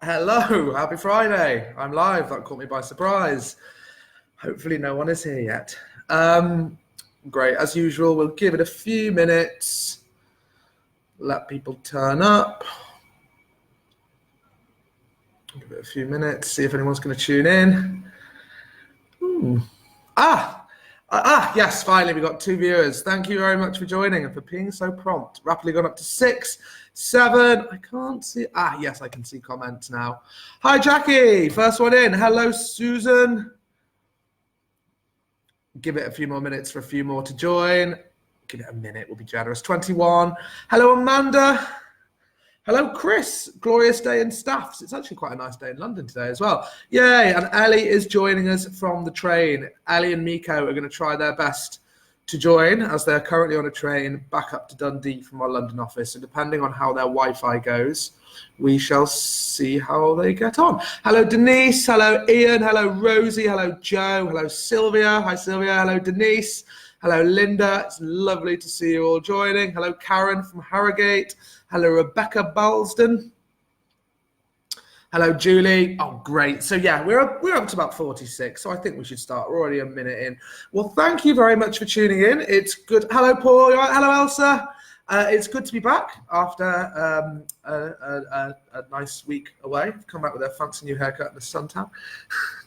Hello, happy Friday. I'm live. That caught me by surprise. Hopefully no one is here yet. Great, as usual, we'll give it a few minutes, let people turn up. Give it a few minutes, see if anyone's going to tune in. Yes, finally we got 2 viewers. Thank you very much for joining and for being so prompt. Rapidly gone up to 6, 7. I can't see. Yes, I can see comments now. Hi, Jackie. First one in. Hello, Susan. Give it a few more minutes for a few more to join. Give it a minute. We'll be generous. 21. Hello, Amanda. Hello, Chris. Glorious day in Staffs. It's actually quite a nice day in London today as well. Yay. And Ellie is joining us from the train. Ellie and Miko are going to try their best to join as they're currently on a train back up to Dundee from our London office. So depending on how their Wi-Fi goes, we shall see how they get on. Hello, Denise. Hello, Ian. Hello, Rosie. Hello, Joe. Hello, Sylvia. Hi, Sylvia. Hello, Denise. Hello, Linda. It's lovely to see you all joining. Hello, Karen from Harrogate. Hello, Rebecca Balsden. Hello, Julie. Oh, great. So, yeah, we're up to about 46, so I think we should start. We're already a minute in. Well, thank you very much for tuning in. It's good. Hello, Paul. Hello, Elsa. It's good to be back after a nice week away. I've come back with a fancy new haircut and a suntan.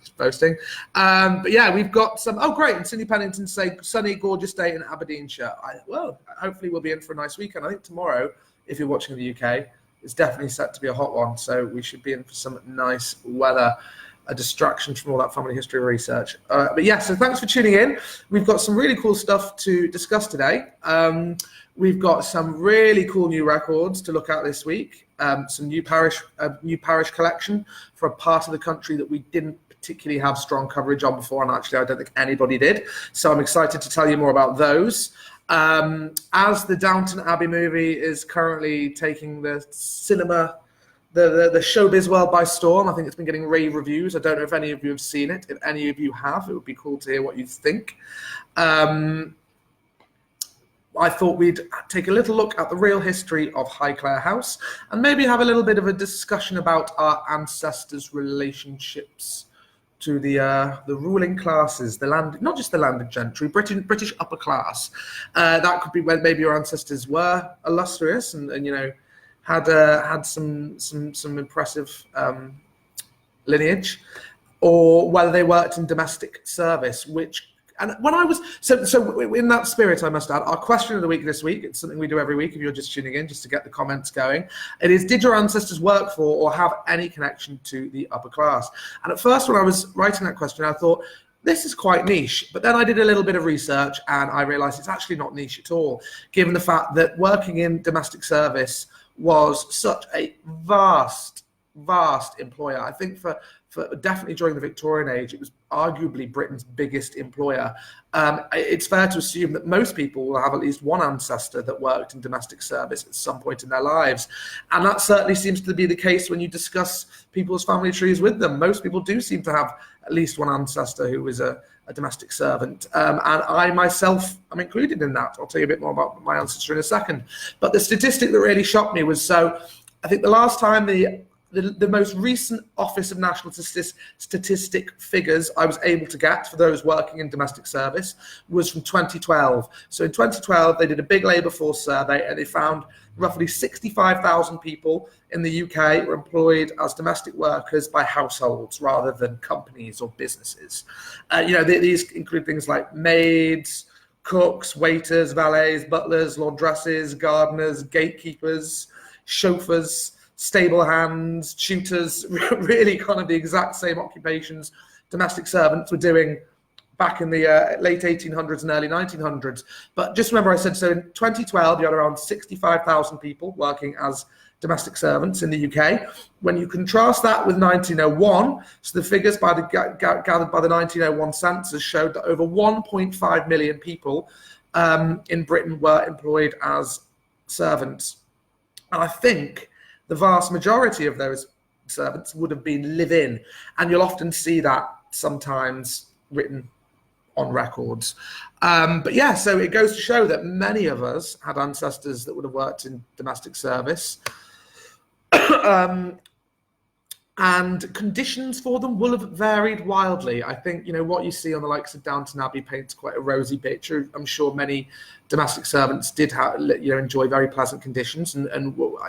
Just boasting. But yeah, we've got some. Oh, great. And Cindy Pennington say sunny, gorgeous day in Aberdeenshire. Well, hopefully we'll be in for a nice weekend. I think tomorrow, if you're watching in the UK, it's definitely set to be a hot one. So we should be in for some nice weather. A distraction from all that family history research. But yeah, so thanks for tuning in. We've got some really cool stuff to discuss today. We've got some really cool new records to look at this week. Some new parish collection for a part of the country that we didn't particularly have strong coverage on before, and actually I don't think anybody did. So I'm excited to tell you more about those. As the Downton Abbey movie is currently taking the cinema, the showbiz world by storm. I think it's been getting rave reviews. I don't know if any of you have seen it. If any of you have, it would be cool to hear what you think. I thought we'd take a little look at the real history of Highclere House and maybe have a little bit of a discussion about our ancestors' relationships to the ruling classes, the land, not just the landed gentry, British upper class. That could be when maybe your ancestors were illustrious and you know had some impressive lineage, or whether they worked in domestic service, which. And when I was, so in that spirit, I must add, our question of the week this week, it's something we do every week if you're just tuning in, just to get the comments going. It is, did your ancestors work for or have any connection to the upper class? And at first, when I was writing that question, I thought, this is quite niche. But then I did a little bit of research and I realized it's actually not niche at all, given the fact that working in domestic service was such a vast employer. I think for definitely during the Victorian age, it was arguably Britain's biggest employer. It's fair to assume that most people will have at least one ancestor that worked in domestic service at some point in their lives. And that certainly seems to be the case when you discuss people's family trees with them. Most people do seem to have at least one ancestor who was a domestic servant. And I myself am included in that. I'll tell you a bit more about my ancestry in a second. But the statistic that really shocked me was, so I think the last time the most recent Office of National Statistic figures I was able to get for those working in domestic service was from 2012. So in 2012, they did a big labour force survey and they found roughly 65,000 people in the UK were employed as domestic workers by households rather than companies or businesses. These include things like maids, cooks, waiters, valets, butlers, laundresses, gardeners, gatekeepers, chauffeurs, stable hands, tutors, really kind of the exact same occupations domestic servants were doing back in the late 1800s and early 1900s. But just remember I said, so in 2012, you had around 65,000 people working as domestic servants in the UK. When you contrast that with 1901, so the figures gathered by the 1901 census showed that over 1.5 million people in Britain were employed as servants. And I think the vast majority of those servants would have been live-in, and you'll often see that sometimes written on records. But yeah, so it goes to show that many of us had ancestors that would have worked in domestic service. And conditions for them will have varied wildly. I think, what you see on the likes of Downton Abbey paints quite a rosy picture. I'm sure many domestic servants did enjoy very pleasant conditions, and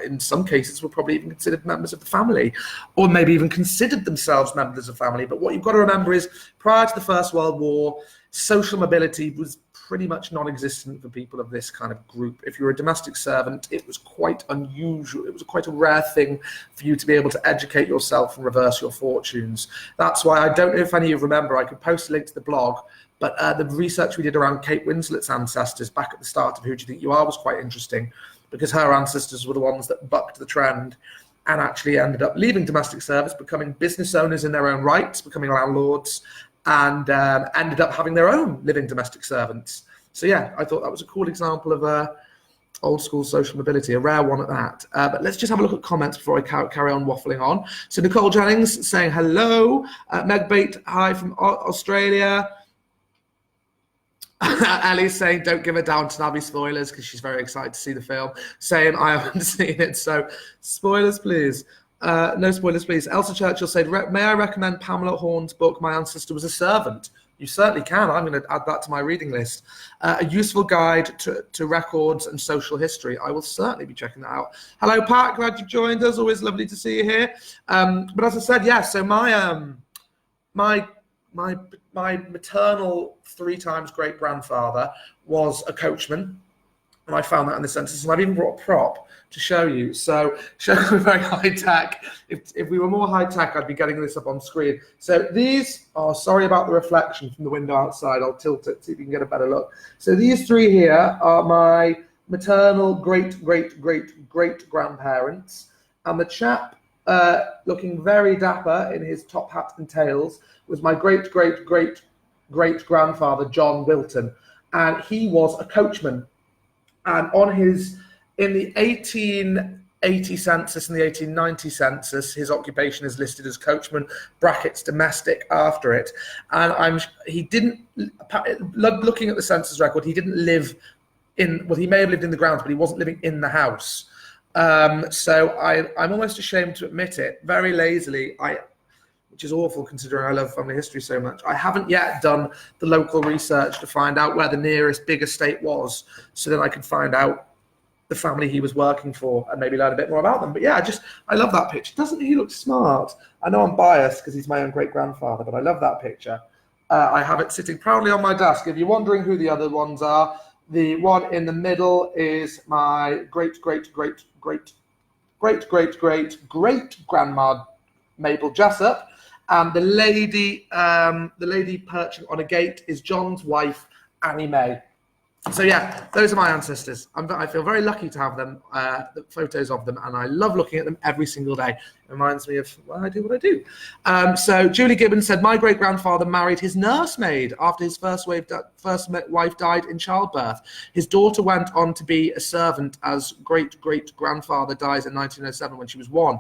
in some cases were probably even considered members of the family, or maybe even considered themselves members of the family. But what you've got to remember is, prior to the First World War, social mobility was pretty much non-existent for people of this kind of group. If you were a domestic servant, it was quite unusual. It was quite a rare thing for you to be able to educate yourself and reverse your fortunes. That's why, I don't know if any of you remember, I could post a link to the blog, but the research we did around Kate Winslet's ancestors back at the start of Who Do You Think You Are was quite interesting, because her ancestors were the ones that bucked the trend and actually ended up leaving domestic service, becoming business owners in their own rights, becoming landlords, and ended up having their own living domestic servants. So yeah, I thought that was a cool example of old school social mobility, a rare one at that. But let's just have a look at comments before I carry on waffling on. So Nicole Jennings saying hello. Meg Bate, hi from Australia. Ellie's saying don't give her Downton Abbey spoilers, because she's very excited to see the film. Saying I haven't seen it, so spoilers please. No spoilers, please. Elsa Churchill said, may I recommend Pamela Horn's book, My Ancestor Was a Servant? You certainly can. I'm going to add that to my reading list. A useful guide to records and social history. I will certainly be checking that out. Hello, Pat. Glad you joined us. Always lovely to see you here. But as I said, yeah, so my maternal 3 times great-grandfather was a coachman. And I found that in the census, and I've even brought a prop to show you. So we're very high tech. If we were more high tech, I'd be getting this up on screen. So these are, sorry about the reflection from the window outside. I'll tilt it, see if you can get a better look. So these 3 here are my maternal great-great-great-great-grandparents. And the chap looking very dapper in his top hat and tails was my great-great-great-great-grandfather, John Wilton. And he was a coachman. And in the 1880 census and the 1890 census, his occupation is listed as coachman, brackets domestic after it. And he didn't, looking at the census record, he didn't live he may have lived in the grounds, but he wasn't living in the house. So I'm almost ashamed to admit it, very lazily, which is awful considering I love family history so much. I haven't yet done the local research to find out where the nearest big estate was, so that I could find out the family he was working for and maybe learn a bit more about them. But yeah, I love that picture. Doesn't he look smart? I know I'm biased because he's my own great-grandfather, but I love that picture. I have it sitting proudly on my desk. If you're wondering who the other ones are, the one in the middle is my great-great-great-great-great-great-grandma, Mabel Jessup. And the lady perching on a gate is John's wife, Annie May. So yeah, those are my ancestors. I feel very lucky to have them, the photos of them, and I love looking at them every single day. It reminds me of why I do what I do. So Julie Gibbons said, my great-grandfather married his nursemaid after his first wife died in childbirth. His daughter went on to be a servant as great-great-grandfather dies in 1907 when she was 1.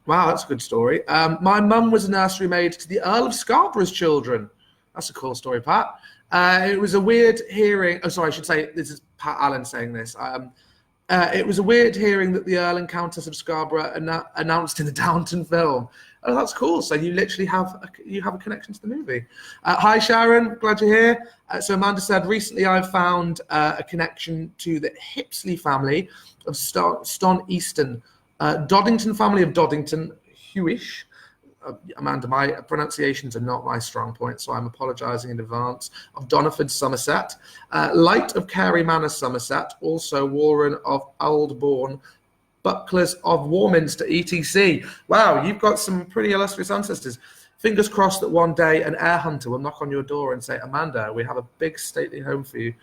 Wow, that's a good story. My mum was a nursery maid to the Earl of Scarborough's children. That's a cool story, Pat. It was a weird hearing. Oh, sorry, I should say this is Pat Allen saying this. It was a weird hearing that the Earl and Countess of Scarborough announced in the Downton film. Oh, that's cool. So you literally have a connection to the movie. Hi, Sharon. Glad you're here. So Amanda said, recently I've found a connection to the Hipsley family of Ston Easton. Doddington family of Doddington, Hewish. Amanda, my pronunciations are not my strong point, so I'm apologising in advance. Of Doniford, Somerset. Light of Carey Manor, Somerset. Also Warren of Aldbourne. Bucklers of Warminster, etc. Wow, you've got some pretty illustrious ancestors. Fingers crossed that one day an air hunter will knock on your door and say, Amanda, we have a big stately home for you.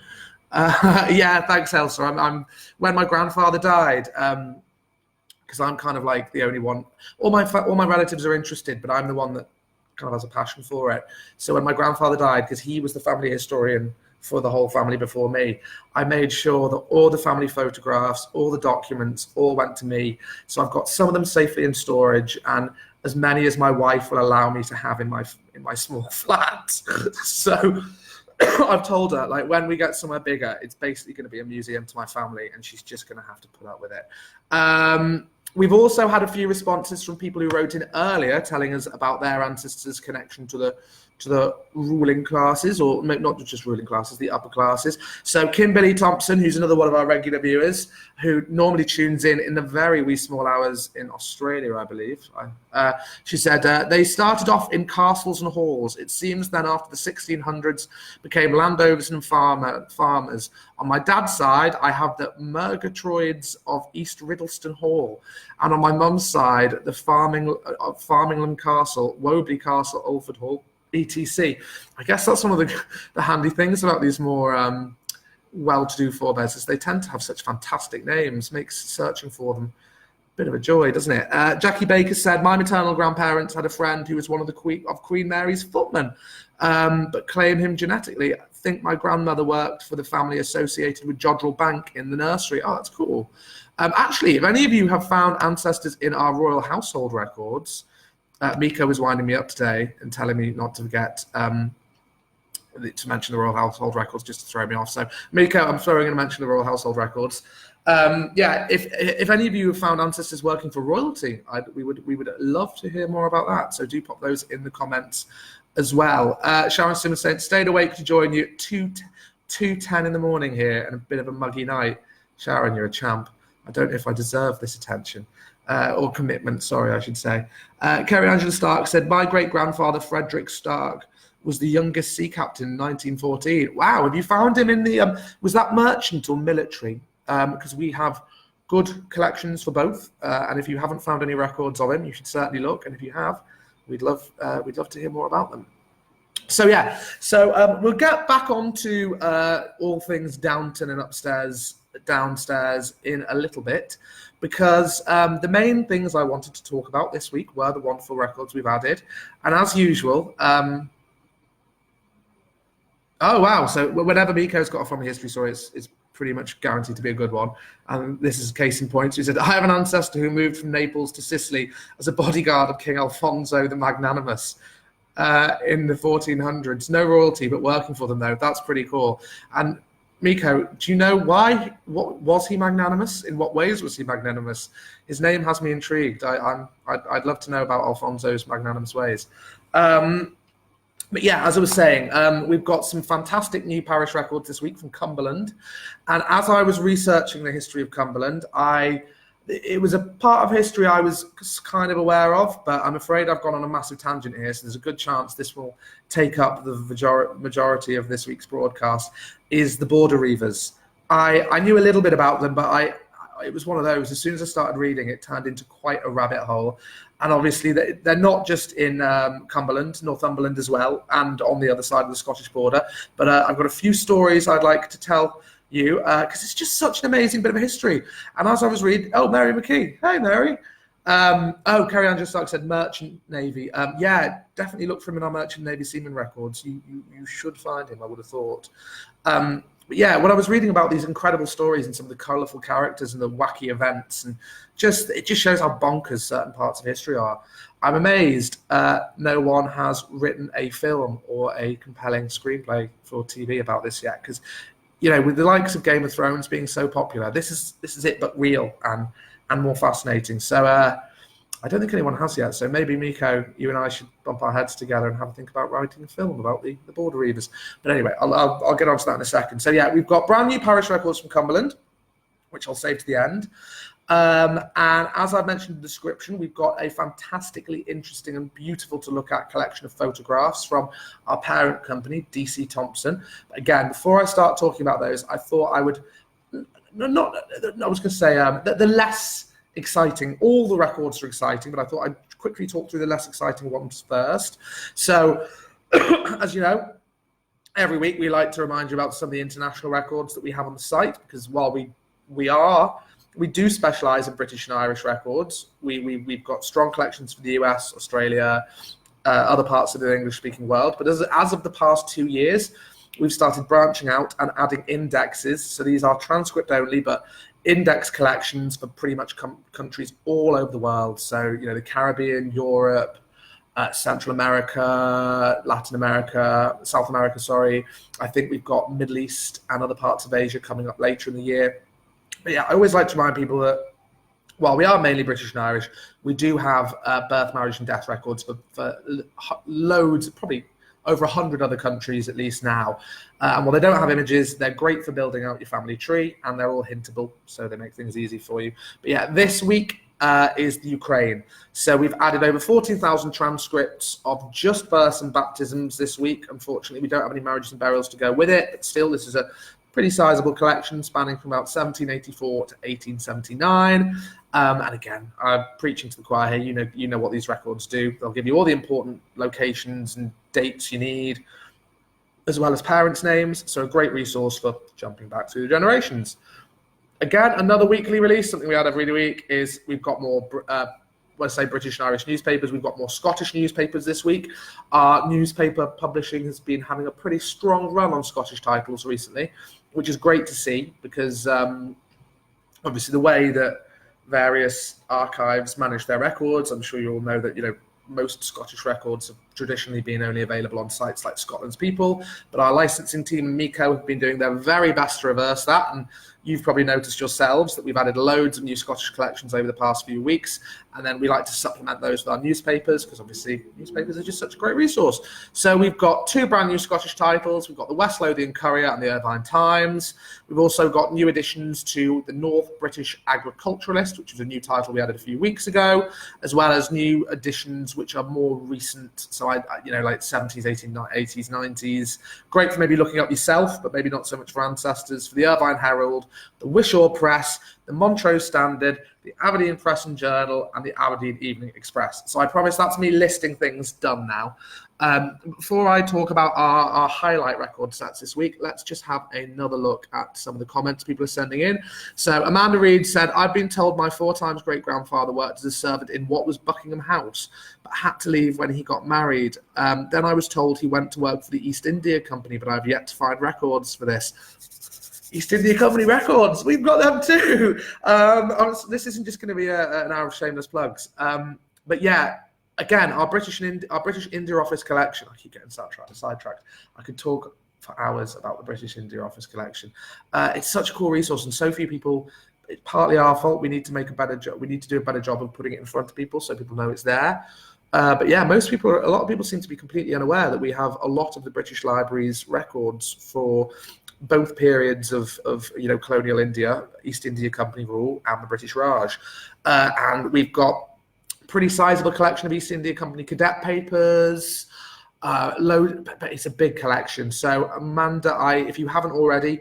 Yeah, thanks, Elsa. I'm when my grandfather died, because I'm kind of like the only one. All my relatives are interested, but I'm the one that kind of has a passion for it. So when my grandfather died, because he was the family historian for the whole family before me, I made sure that all the family photographs, all the documents, all went to me. So I've got some of them safely in storage, and as many as my wife will allow me to have in my small flat. So I've told her, like, when we get somewhere bigger, it's basically going to be a museum to my family, and she's just going to have to put up with it. We've also had a few responses from people who wrote in earlier telling us about their ancestors' connection to the ruling classes, or not just ruling classes, the upper classes. So Kimberly Thomson, who's another one of our regular viewers, who normally tunes in the very wee small hours in Australia, I believe. She said, they started off in castles and halls. It seems then after the 1600s became landowners and farmers. On my dad's side, I have the Murgatroyds of East Riddleston Hall. And on my mum's side, the Farmingland Castle, Wobley Castle, Alford Hall, etc. I guess that's one of the handy things about these more well-to-do forebears, is they tend to have such fantastic names. Makes searching for them a bit of a joy, doesn't it? Jackie Baker said, my maternal grandparents had a friend who was one of the Queen Mary's footmen, but claim him genetically. I think my grandmother worked for the family associated with Jodrell Bank in the nursery. Oh, that's cool. Actually, if any of you have found ancestors in our royal household records, Miko was winding me up today and telling me not to forget to mention the Royal Household Records, just to throw me off. So, Miko, I'm throwing in to mention the Royal Household Records. If any of you have found ancestors working for royalty, we would love to hear more about that. So do pop those in the comments as well. Sharon Simmons saying, stayed awake to join you at 2:10 in the morning here, and a bit of a muggy night. Sharon, you're a champ. I don't know if I deserve this attention. Or commitment, sorry, I should say. Kerry Angela Stark said, my great-grandfather, Frederick Stark, was the youngest sea captain in 1914. Wow, have you found him in the, was that merchant or military? Because we have good collections for both. And if you haven't found any records of him, you should certainly look. And if you have, we'd love to hear more about them. So we'll get back onto all things Downton and downstairs in a little bit, because the main things I wanted to talk about this week were the wonderful records we've added. And as usual, oh wow, so whenever Miko's got a family history story, it's pretty much guaranteed to be a good one. And this is a case in point. He said, I have an ancestor who moved from Naples to Sicily as a bodyguard of King Alfonso the Magnanimous in the 1400s. No royalty, but working for them though. That's pretty cool. And Miko, do you know why? What was he magnanimous? In what ways was he magnanimous? His name has me intrigued. I'd love to know about Alfonso's magnanimous ways. But yeah, as I was saying, we've got some fantastic new parish records this week from Cumberland. And as I was researching the history of Cumberland, it was a part of history I was kind of aware of, but I'm afraid I've gone on a massive tangent here. So there's a good chance this will take up the majority of this week's broadcast, is the Border Reavers. I knew a little bit about them, but it was one of those, as soon as I started reading, it turned into quite a rabbit hole. And obviously they're not just in Cumberland, Northumberland as well, and on the other side of the Scottish border. But I've got a few stories I'd like to tell you, because it's just such an amazing bit of history. And as I was reading, Mary McKee, hey Mary. Kerry Angela Stark said Merchant Navy. Yeah, definitely look for him in our Merchant Navy Seaman records. You should find him, I would have thought. But yeah, when I was reading about these incredible stories and some of the colourful characters and the wacky events, and it just shows how bonkers certain parts of history are. I'm amazed no one has written a film or a compelling screenplay for TV about this yet, because with the likes of Game of Thrones being so popular, this is it, but real and more fascinating. So I don't think anyone has yet. So maybe, Miko, you and I should bump our heads together and have a think about writing a film about the Border Reavers. But anyway, I'll get onto that in a second. So yeah, we've got brand new parish records from Cumberland, which I'll save to the end. And as I mentioned in the description, we've got a fantastically interesting and beautiful to look at collection of photographs from our parent company, DC Thomson. Again, before I start talking about those, I thought I would the less exciting. All the records are exciting, but I thought I'd quickly talk through the less exciting ones first. So, as you know, every week we like to remind you about some of the international records that we have on the site, because while we do specialise in British and Irish records, we've got strong collections for the US, Australia, other parts of the English-speaking world. But as of the past 2 years, we've started branching out and adding indexes. So these are transcript only, but index collections for pretty much countries all over the world. So, the Caribbean, Europe, Central America, Latin America, South America, sorry. I think we've got Middle East and other parts of Asia coming up later in the year. But yeah, I always like to remind people that while we are mainly British and Irish, we do have birth, marriage, and death records for loads, probably over 100 other countries at least now. And while they don't have images, they're great for building out your family tree, and they're all hintable, so they make things easy for you. But yeah, this week is the Ukraine. So we've added over 14,000 transcripts of just births and baptisms this week. Unfortunately, we don't have any marriages and burials to go with it, but still, this is a pretty sizable collection spanning from about 1784 to 1879. And again, I'm preaching to the choir here. You know what these records do. They'll give you all the important locations and dates you need, as well as parents' names. So a great resource for jumping back through the generations. Again, another weekly release, something we add every week, is we've got more, let's say, British and Irish newspapers. We've got more Scottish newspapers this week. Our newspaper publishing has been having a pretty strong run on Scottish titles recently, which is great to see, because obviously the way that various archives manage their records, I'm sure you all know that, most Scottish records have traditionally been only available on sites like Scotland's People, but our licensing team and Miko have been doing their very best to reverse that, and you've probably noticed yourselves that we've added loads of new Scottish collections over the past few weeks, and then we like to supplement those with our newspapers, because obviously newspapers are just such a great resource. So we've got 2 brand new Scottish titles. We've got the West Lothian Courier and the Irvine Times. We've also got new additions to the North British Agriculturalist, which was a new title we added a few weeks ago, as well as new additions which are more recent, so like 70s, 80s, 90s. Great for maybe looking up yourself, but maybe not so much for ancestors. For the Irvine Herald, the Wishaw Press, the Montrose Standard, the Aberdeen Press and Journal, and the Aberdeen Evening Express. So I promise that's me listing things done now. Before I talk about our highlight record sets this week, let's just have another look at some of the comments people are sending in. So Amanda Reed said, I've been told my 4 times great-grandfather worked as a servant in what was Buckingham House, but had to leave when he got married. Then I was told he went to work for the East India Company, but I've yet to find records for this. East India Company records, we've got them too. This isn't just going to be an hour of shameless plugs. But yeah, again, our British India Office collection. I keep getting sidetracked. I could talk for hours about the British India Office collection. It's such a cool resource, and so few people. It's partly our fault. We need to make a better job. We need to do a better job of putting it in front of people so people know it's there. But yeah, a lot of people seem to be completely unaware that we have a lot of the British Library's records for both periods of colonial India, East India Company rule, and the British Raj. And we've got pretty sizable collection of East India Company cadet papers, but it's a big collection. So Amanda, if you haven't already,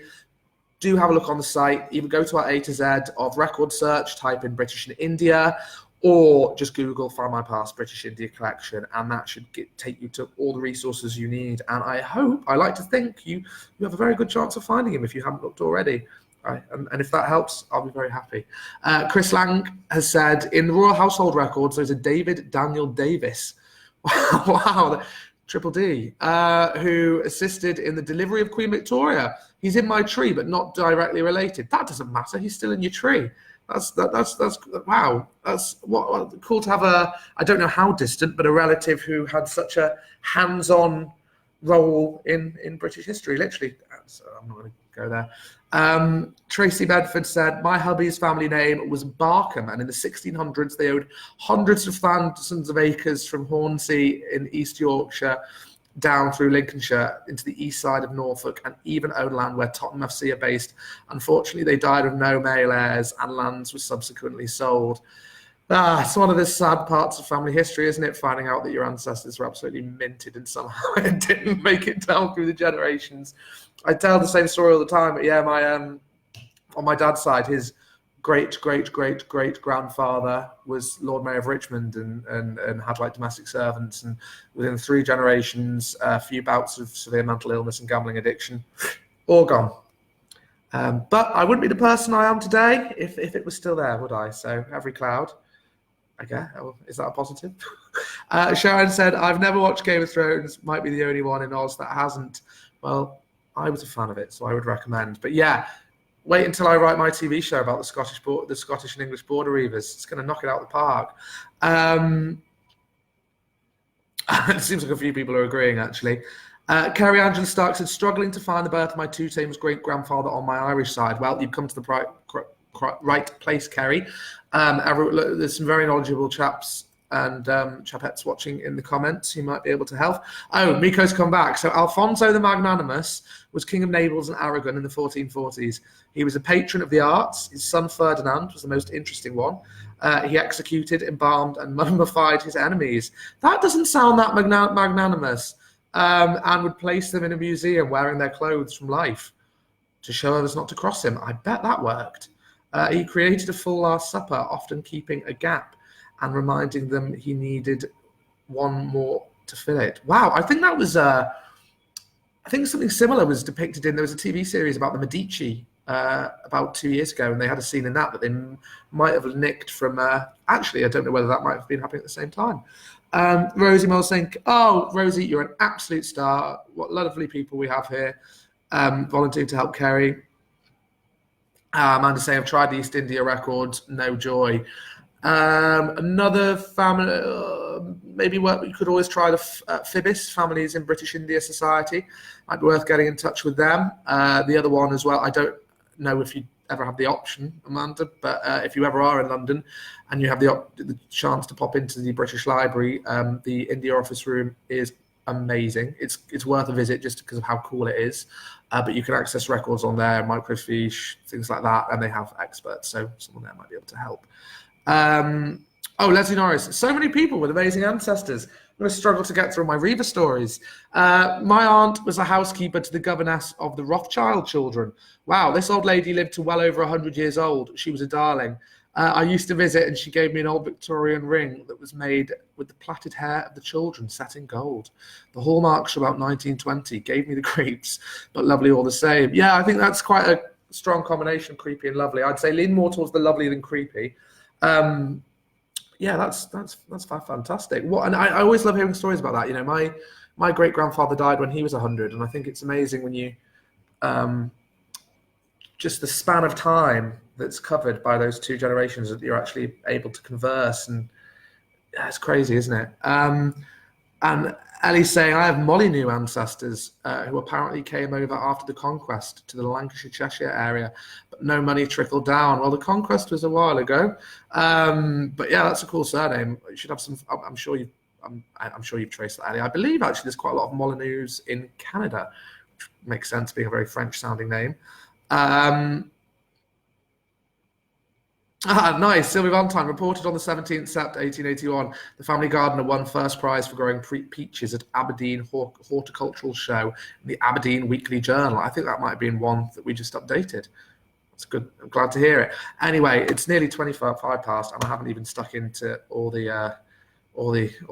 do have a look on the site. Either go to our A to Z of record search, type in British and India, or just Google Findmypast British India Collection, and that should take you to all the resources you need. And I like to think you have a very good chance of finding him if you haven't looked already. Right. And if that helps, I'll be very happy. Chris Lang has said, in the Royal Household Records, there's a David Daniel Davis. Wow, Triple D, who assisted in the delivery of Queen Victoria. He's in my tree, but not directly related. That doesn't matter. He's still in your tree. That's wow. That's what cool to have I don't know how distant, but a relative who had such a hands-on role in British history, literally. So I'm not going to go there. Tracy Bedford said, my hubby's family name was Barkham, and in the 1600s they owned hundreds of thousands of acres from Hornsey in East Yorkshire down through Lincolnshire into the east side of Norfolk, and even own land where Tottenham FC are based. Unfortunately, they died of no male heirs, and lands were subsequently sold. It's one of the sad parts of family history, isn't it? Finding out that your ancestors were absolutely minted and somehow it didn't make it down through the generations. I tell the same story all the time, but yeah, on my dad's side, his great-great-great-great-grandfather was Lord Mayor of Richmond and had like domestic servants, and within 3 generations, a few bouts of severe mental illness and gambling addiction, all gone. But I wouldn't be the person I am today if it was still there, would I? So every cloud, I guess. Is that a positive? Sharon said, I've never watched Game of Thrones, might be the only one in Oz that hasn't. Well, I was a fan of it, so I would recommend. But yeah, wait until I write my TV show about the Scottish and English border Reavers. It's going to knock it out of the park. It seems like a few people are agreeing, actually. Kerry Angela Stark said, struggling to find the birth of my 2 times great-grandfather on my Irish side. Well, you've come to the right place, Kerry. There's some very knowledgeable chaps and chapettes watching in the comments who might be able to help. Oh, Miko's come back. So Alfonso the Magnanimous was king of Naples and Aragon in the 1440s. He was a patron of the arts. His son Ferdinand was the most interesting one. He executed, embalmed, and mummified his enemies. That doesn't sound that magnanimous. And would place them in a museum wearing their clothes from life to show others not to cross him. I bet that worked. He created a full Last Supper, often keeping a gap and reminding them he needed one more to fill it. Wow, I think that was, I think something similar was depicted there was a TV series about the Medici about 2 years ago, and they had a scene in that they might have nicked from, actually, I don't know whether that might have been happening at the same time. Rosie Moll saying, oh, Rosie, you're an absolute star. What lovely people we have here. Volunteering to help Kerry. Amanda saying, I've tried the East India records, no joy. Another family, maybe you could always try the Phibis, Families in British India Society. Might be worth getting in touch with them. The other one as well, I don't know if you ever have the option, Amanda, but if you ever are in London and you have the chance to pop into the British Library, the India Office Room is amazing. It's worth a visit just because of how cool it is. But you can access records on there, microfiche, things like that, and they have experts, so someone there might be able to help. Leslie Norris. So many people with amazing ancestors. I'm going to struggle to get through my Reaver stories. My aunt was a housekeeper to the governess of the Rothschild children. Wow, this old lady lived to well over 100 years old. She was a darling. I used to visit, and she gave me an old Victorian ring that was made with the plaited hair of the children set in gold. The hallmarks were about 1920. Gave me the creeps, but lovely all the same. Yeah, I think that's quite a strong combination, creepy and lovely. I'd say lean more towards the lovely than creepy. Yeah, that's fantastic. And I always love hearing stories about that. You know, my great grandfather died when he was 100, and I think it's amazing when you just the span of time that's covered by those two generations that you're actually able to converse, and it's crazy, isn't it? And Ellie's saying, I have Molyneux ancestors who apparently came over after the conquest to the Lancashire, Cheshire area, but no money trickled down. Well, the conquest was a while ago. But yeah, that's a cool surname. You should have some, I'm sure you've traced that, Ellie. I believe actually there's quite a lot of Molyneux in Canada, which makes sense being a very French sounding name. Nice. Sylvia Valentine reported on the 17th Sept 1881. The family gardener won first prize for growing peaches at Aberdeen Horticultural Show in the Aberdeen Weekly Journal. I think that might have been one that we just updated. That's good. I'm glad to hear it. Anyway, it's nearly 25 past, and I haven't even stuck into all the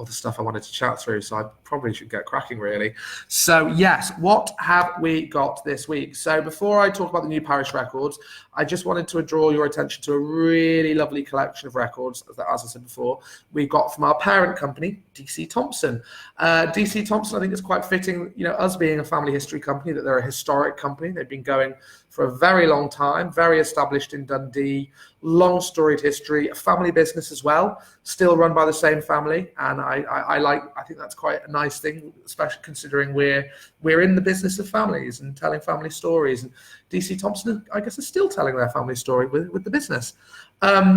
stuff I wanted to chat through, so I probably should get cracking, really. So yes, what have we got this week? So before I talk about the new parish records, I just wanted to draw your attention to a really lovely collection of records that, as I said before, we got from our parent company, DC Thomson. DC Thomson, I think it's quite fitting, you know, us being a family history company, that they're a historic company. They've been going for a very long time, very established in Dundee, long storied history, a family business as well, still run by the same family. And I think that's quite a nice thing, especially considering we're in the business of families and telling family stories. And DC Thomson, I guess, is still telling their family story with the business. But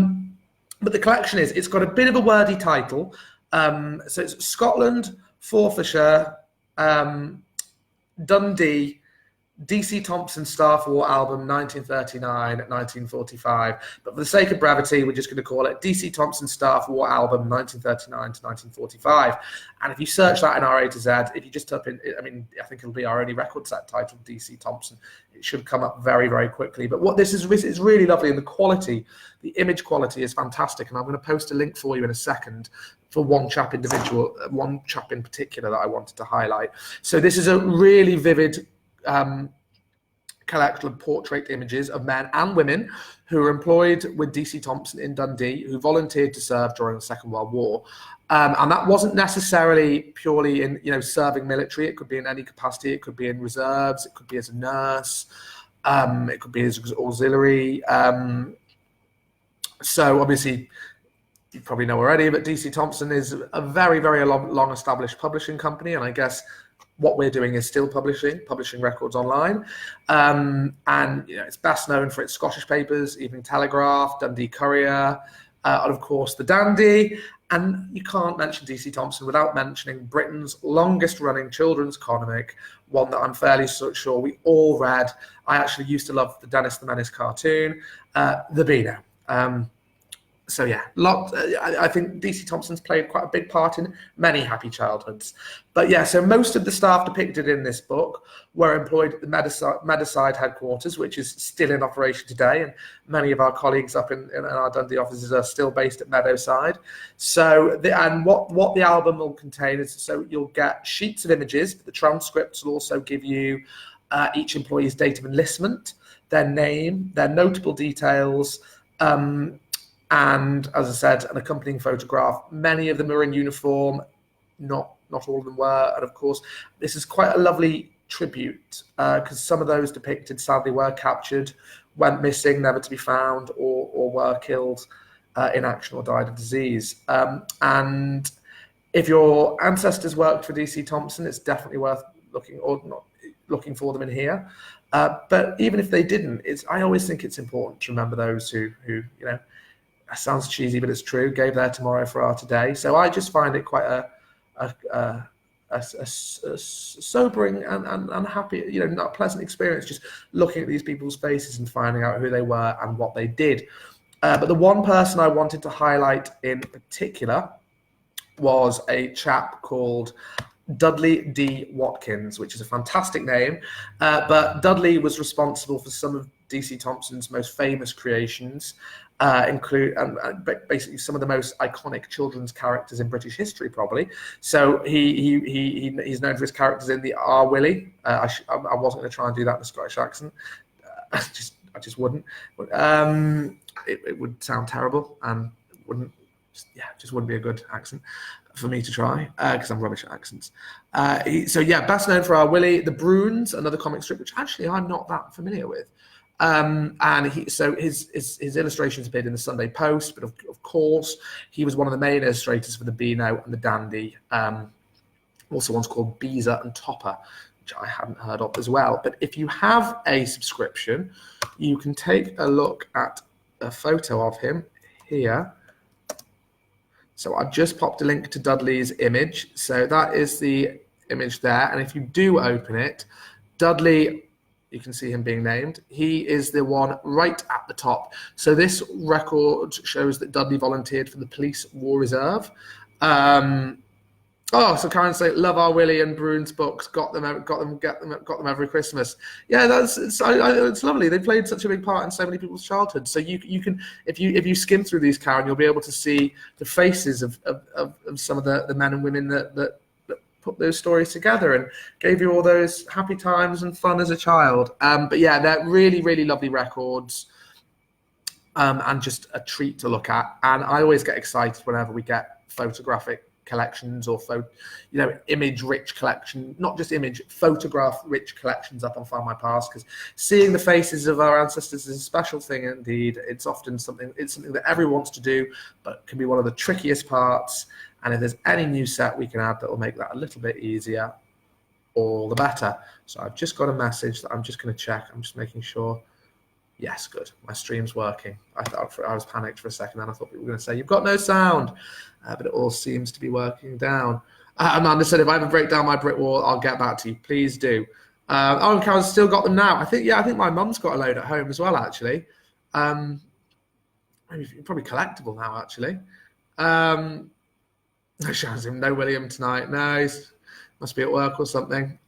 the collection it's got a bit of a wordy title. So it's Scotland, Forfarshire, Dundee, DC Thomson Staff War Album 1939-1945. But for the sake of brevity, we're just going to call it DC Thomson Staff War Album 1939 to 1945. And if you search that in our A to Z, if you just type in, I mean, I think it'll be our only record set titled DC Thomson. It should come up very, very quickly. But what this is really lovely, and the quality, the image quality is fantastic. And I'm going to post a link for you in a second for one chap in particular that I wanted to highlight. So this is a really vivid collection of portrait images of men and women who were employed with DC Thomson in Dundee, who volunteered to serve during the Second World War. And that wasn't necessarily purely in, you know, serving military. It could be in any capacity. It could be in reserves. It could be as a nurse. It could be as auxiliary. So obviously, you probably know already, but DC Thomson is a very, very long established publishing company. And I guess what we're doing is still publishing records online. And it's best known for its Scottish papers, Evening Telegraph, Dundee Courier, and of course the Dandy. And you can't mention DC Thomson without mentioning Britain's longest running children's comic, one that I'm fairly sure we all read. I actually used to love the Dennis the Menace cartoon, The Beano. So yeah, I think DC Thomson's played quite a big part in many happy childhoods. But yeah, so most of the staff depicted in this book were employed at the Meadowside headquarters, which is still in operation today, and many of our colleagues up in our Dundee offices are still based at Meadowside. So what the album will contain is, so you'll get sheets of images, but the transcripts will also give you each employee's date of enlistment, their name, their notable details, and as I said, an accompanying photograph. Many of them are in uniform, not all of them were. And of course, this is quite a lovely tribute because some of those depicted sadly were captured, went missing, never to be found, or were killed in action or died of disease. And if your ancestors worked for DC Thomson, it's definitely worth looking for them in here. But even if they didn't, I always think it's important to remember those who it sounds cheesy, but it's true, gave their tomorrow for our today. So I just find it quite a sobering and happy, not a pleasant experience, just looking at these people's faces and finding out who they were and what they did. But the one person I wanted to highlight in particular was a chap called Dudley D. Watkins, which is a fantastic name. But Dudley was responsible for some of DC Thomson's most famous creations, include basically some of the most iconic children's characters in British history, probably. So he's known for his characters in the R. Willie. I wasn't going to try and do that in a Scottish accent. I just wouldn't. It would sound terrible and just wouldn't be a good accent for me to try because I'm rubbish at accents. Best known for R. Willie, The Bruins, another comic strip which actually I'm not that familiar with. His illustrations appeared in the Sunday Post, but of course he was one of the main illustrators for the Beano and the Dandy. Also one's called Beezer and Topper, which I hadn't heard of as well. But if you have a subscription, you can take a look at a photo of him here. So I've just popped a link to Dudley's image. So that is the image there. And if you do open it, Dudley, you can see him being named. He is the one right at the top. So this record shows that Dudley volunteered for the Police War Reserve. So Karen say, love our Willie and Bruins books. Got them every Christmas. Yeah, it's lovely. They played such a big part in so many people's childhood. So you can, if you skim through these, Karen, you'll be able to see the faces of some of the men and women that put those stories together and gave you all those happy times and fun as a child. But yeah, they're really, really lovely records, and just a treat to look at. And I always get excited whenever we get photographic collections or image-rich collection, not just image, photograph-rich collections up on Findmypast, because seeing the faces of our ancestors is a special thing indeed. It's something that everyone wants to do, but can be one of the trickiest parts. And if there's any new set we can add that will make that a little bit easier, all the better. So I've just got a message that I'm just going to check. I'm just making sure. Yes, good. My stream's working. I was panicked for a second, and I thought people were going to say, you've got no sound. But it all seems to be working down. Amanda said, if I ever break down my brick wall, I'll get back to you. Please do. And Karen's still got them now. I think my mum's got a load at home as well, actually. Probably collectible now, actually. No William tonight. No, he must be at work or something.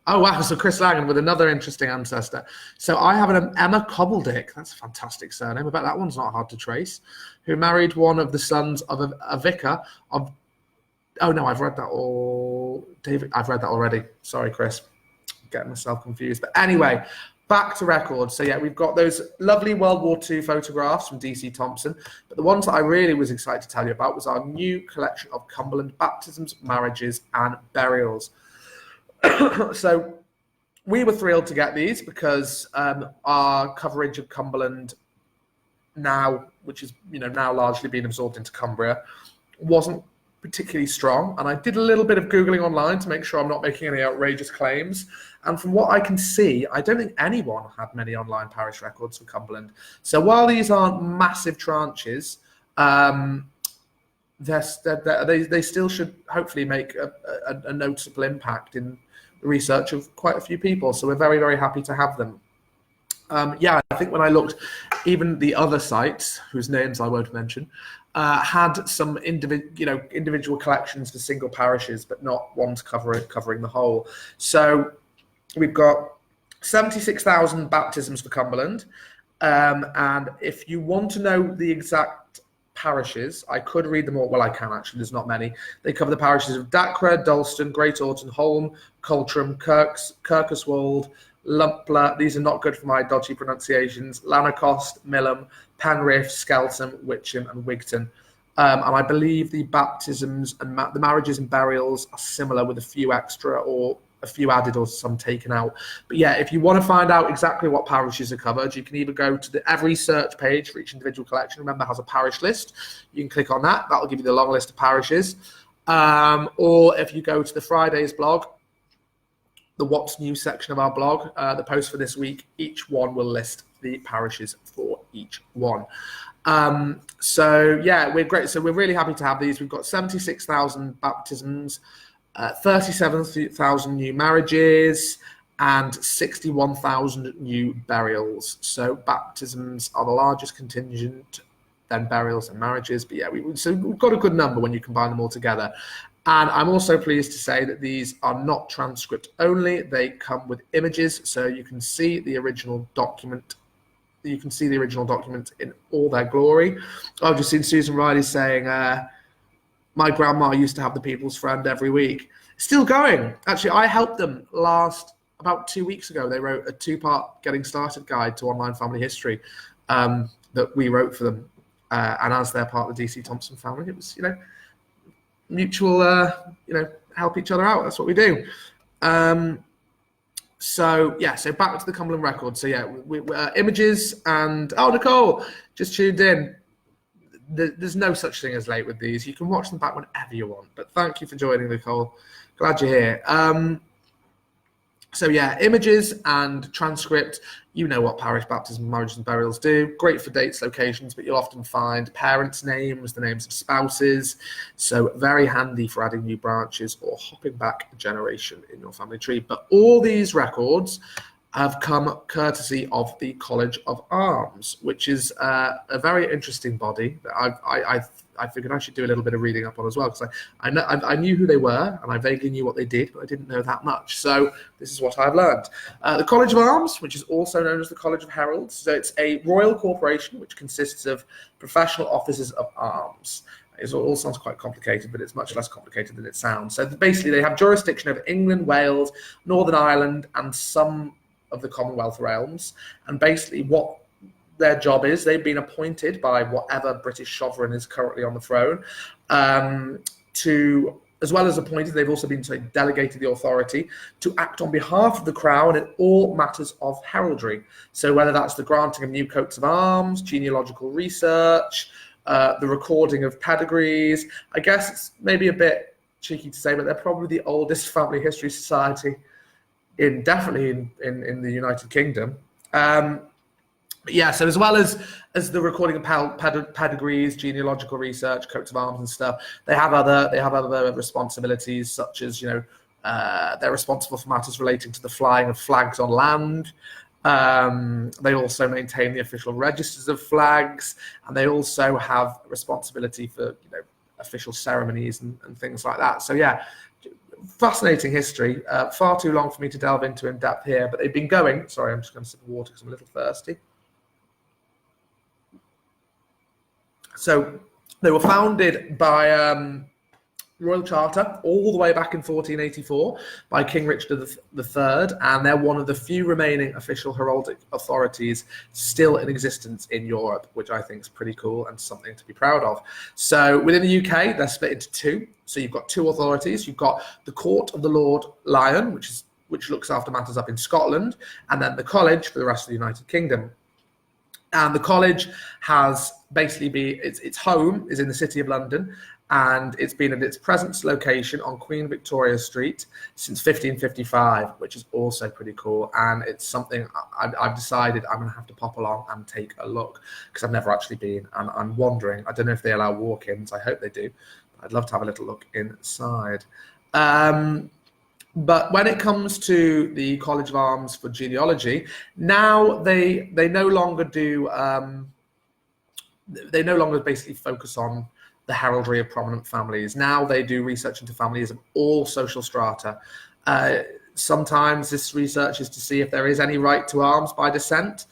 Oh, wow. So Chris Langan with another interesting ancestor. So I have an Emma Cobbledick. That's a fantastic surname. I bet that one's not hard to trace. Who married one of the sons of a vicar of... Oh, no, I've read that all. David, I've read that already. Sorry, Chris. Getting myself confused. But anyway, back to records. So yeah, we've got those lovely World War II photographs from DC Thomson. But the ones that I really was excited to tell you about was our new collection of Cumberland baptisms, marriages, and burials. So we were thrilled to get these because our coverage of Cumberland now, which is now largely being absorbed into Cumbria, wasn't particularly strong. And I did a little bit of Googling online to make sure I'm not making any outrageous claims. And from what I can see, I don't think anyone had many online parish records for Cumberland. So while these aren't massive tranches, they still should hopefully make a noticeable impact in the research of quite a few people. So we're very, very happy to have them. I think when I looked, even the other sites, whose names I won't mention, had some individual collections for single parishes, but not ones covering the whole. So we've got 76,000 baptisms for Cumberland. And if you want to know the exact parishes, I could read them all. Well, I can actually, there's not many. They cover the parishes of Dacre, Dalston, Great Orton, Holme, Coltram, Kirkoswald, Lumpler, these are not good for my dodgy pronunciations, Lanercost, Millham, Penrith, Skelton, Witcham and Wigton. And I believe the baptisms and the marriages and burials are similar, with a few extra or a few added or some taken out. But yeah, if you want to find out exactly what parishes are covered, you can either go to every search page for each individual collection. Remember, has a parish list. You can click on that. That'll give you the long list of parishes. Or if you go to the Friday's blog, the What's New section of our blog, the post for this week, each one will list the parishes for each one. So yeah, we're great. So we're really happy to have these. We've got 76,000 baptisms, 37,000 new marriages, and 61,000 new burials. So baptisms are the largest contingent, then burials and marriages. But yeah, so we've got a good number when you combine them all together. And I'm also pleased to say that these are not transcript only. They come with images, so you can see the original document. You can see the original document in all their glory. I've just seen Susan Riley saying, my grandma used to have the People's Friend every week. Still going. Actually, I helped them about 2 weeks ago. They wrote a 2-part Getting Started guide to online family history that we wrote for them. And as they're part of the DC Thomson family, it was, mutual, help each other out. That's what we do. So back to the Cumberland record. So yeah, we images and Nicole just tuned in. There's no such thing as late with these. You can watch them back whenever you want. But thank you for joining, Nicole. Glad you're here. So yeah, images and transcript. You know what parish baptism, marriages and burials do. Great for dates, locations, but you'll often find parents' names, the names of spouses. So very handy for adding new branches or hopping back a generation in your family tree. But all these records have come courtesy of the College of Arms, which is a very interesting body that I figured I should do a little bit of reading up on as well, because I knew who they were and I vaguely knew what they did, but I didn't know that much. So this is what I've learned. The College of Arms, which is also known as the College of Heralds, so it's a royal corporation which consists of professional officers of arms. It all sounds quite complicated, but it's much less complicated than it sounds. So basically they have jurisdiction over England, Wales, Northern Ireland, and some of the Commonwealth realms. And basically what their job is, they've been appointed by whatever British sovereign is currently on the throne to, as well as appointed, they've also been delegated the authority to act on behalf of the crown in all matters of heraldry. So whether that's the granting of new coats of arms, genealogical research, the recording of pedigrees. I guess it's maybe a bit cheeky to say, but they're probably the oldest family history society definitely in the United Kingdom. So as well as the recording of pedigrees, genealogical research, coats of arms and stuff, they have other responsibilities, such as they're responsible for matters relating to the flying of flags on land. They also maintain the official registers of flags, and they also have responsibility for official ceremonies and things like that. So yeah, fascinating history. Far too long for me to delve into in depth here, but they've been going. Sorry, I'm just going to sip of water because I'm a little thirsty. So they were founded by Royal Charter all the way back in 1484 by King Richard III, and they're one of the few remaining official heraldic authorities still in existence in Europe, which I think is pretty cool and something to be proud of. So within the UK, they're split into two. So you've got two authorities. You've got the Court of the Lord Lion, which looks after matters up in Scotland, and then the College for the rest of the United Kingdom. And the college has basically its home is in the City of London, and it's been at its present location on Queen Victoria Street since 1555, which is also pretty cool. And it's something I've decided I'm going to have to pop along and take a look, because I've never actually been, and I'm wondering, I don't know if they allow walk-ins. I hope they do. I'd love to have a little look inside. But when it comes to the College of Arms for genealogy, now they no longer do, they no longer basically focus on the heraldry of prominent families. Now they do research into families of all social strata. Sometimes this research is to see if there is any right to arms by descent.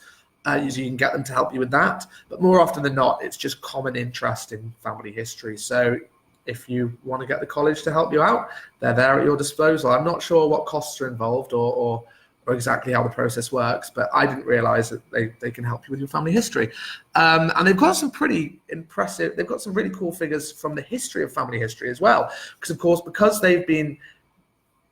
Usually you can get them to help you with that. But more often than not, it's just common interest in family history. So if you want to get the college to help you out, they're there at your disposal. I'm not sure what costs are involved or exactly how the process works, but I didn't realize that they can help you with your family history. And they've got some pretty impressive, they've got some really cool figures from the history of family history as well. Because of course, because they've been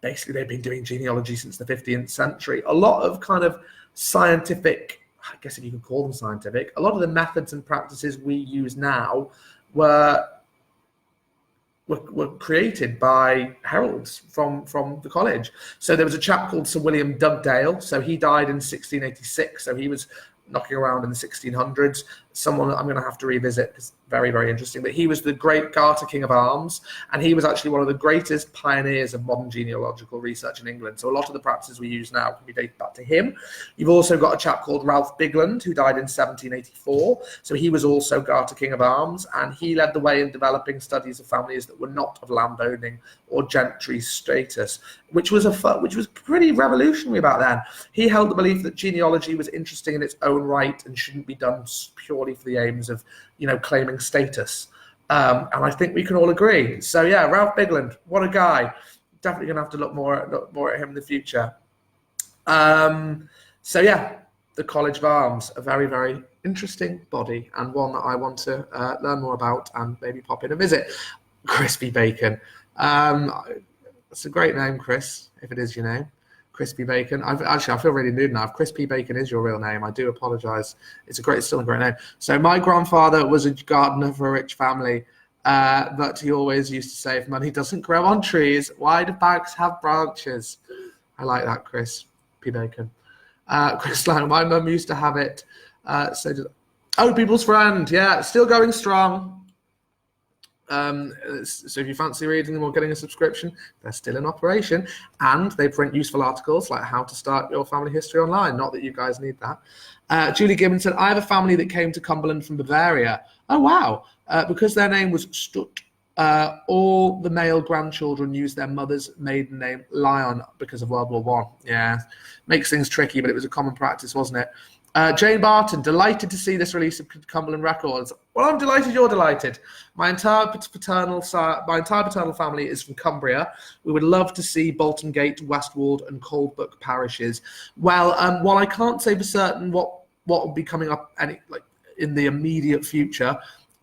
doing genealogy since the 15th century, a lot of kind of scientific, I guess if you could call them scientific, a lot of the methods and practices we use now were created by heralds from the college. So there was a chap called Sir William Dugdale. So he died in 1686. So he was knocking around in the 1600s. Someone that I'm going to have to revisit because very, very interesting. But he was the great Garter King of Arms, and he was actually one of the greatest pioneers of modern genealogical research in England. So a lot of the practices we use now can be dated back to him. You've also got a chap called Ralph Bigland, who died in 1784. So he was also Garter King of Arms, and he led the way in developing studies of families that were not of landowning or gentry status, which was pretty revolutionary back then. He held the belief that genealogy was interesting in its own right and shouldn't be done purely for the aims of, claiming status. And I think we can all agree. So yeah, Ralph Bigland, what a guy. Definitely going to have to look more at him in the future. So yeah, the College of Arms, a very, very interesting body, and one that I want to learn more about and maybe pop in a visit. Crispy Bacon. It's a great name, Chris, if it is your name. Crispy Bacon. I feel really nude now. If Crispy Bacon is your real name, I do apologise. It's still a great name. So my grandfather was a gardener for a rich family, but he always used to say, if money doesn't grow on trees, why do bags have branches? I like that, Crispy Bacon. Chris Lang, my mum used to have it. People's Friend. Yeah, still going strong. So if you fancy reading them or getting a subscription, they're still in operation, and they print useful articles like how to start your family history online. Not that you guys need that. Julie Gibbons said, I have a family that came to Cumberland from Bavaria. Oh, wow. Because their name was Stutt, all the male grandchildren used their mother's maiden name, Lyon, because of World War I. Yeah, makes things tricky, but it was a common practice, wasn't it? Jane Barton, delighted to see this release of Cumberland Records. Well, I'm delighted you're delighted. My entire paternal family is from Cumbria. We would love to see Bolton Gate, Westward, and Coldbrook parishes. Well, while I can't say for certain what will be coming up in the immediate future,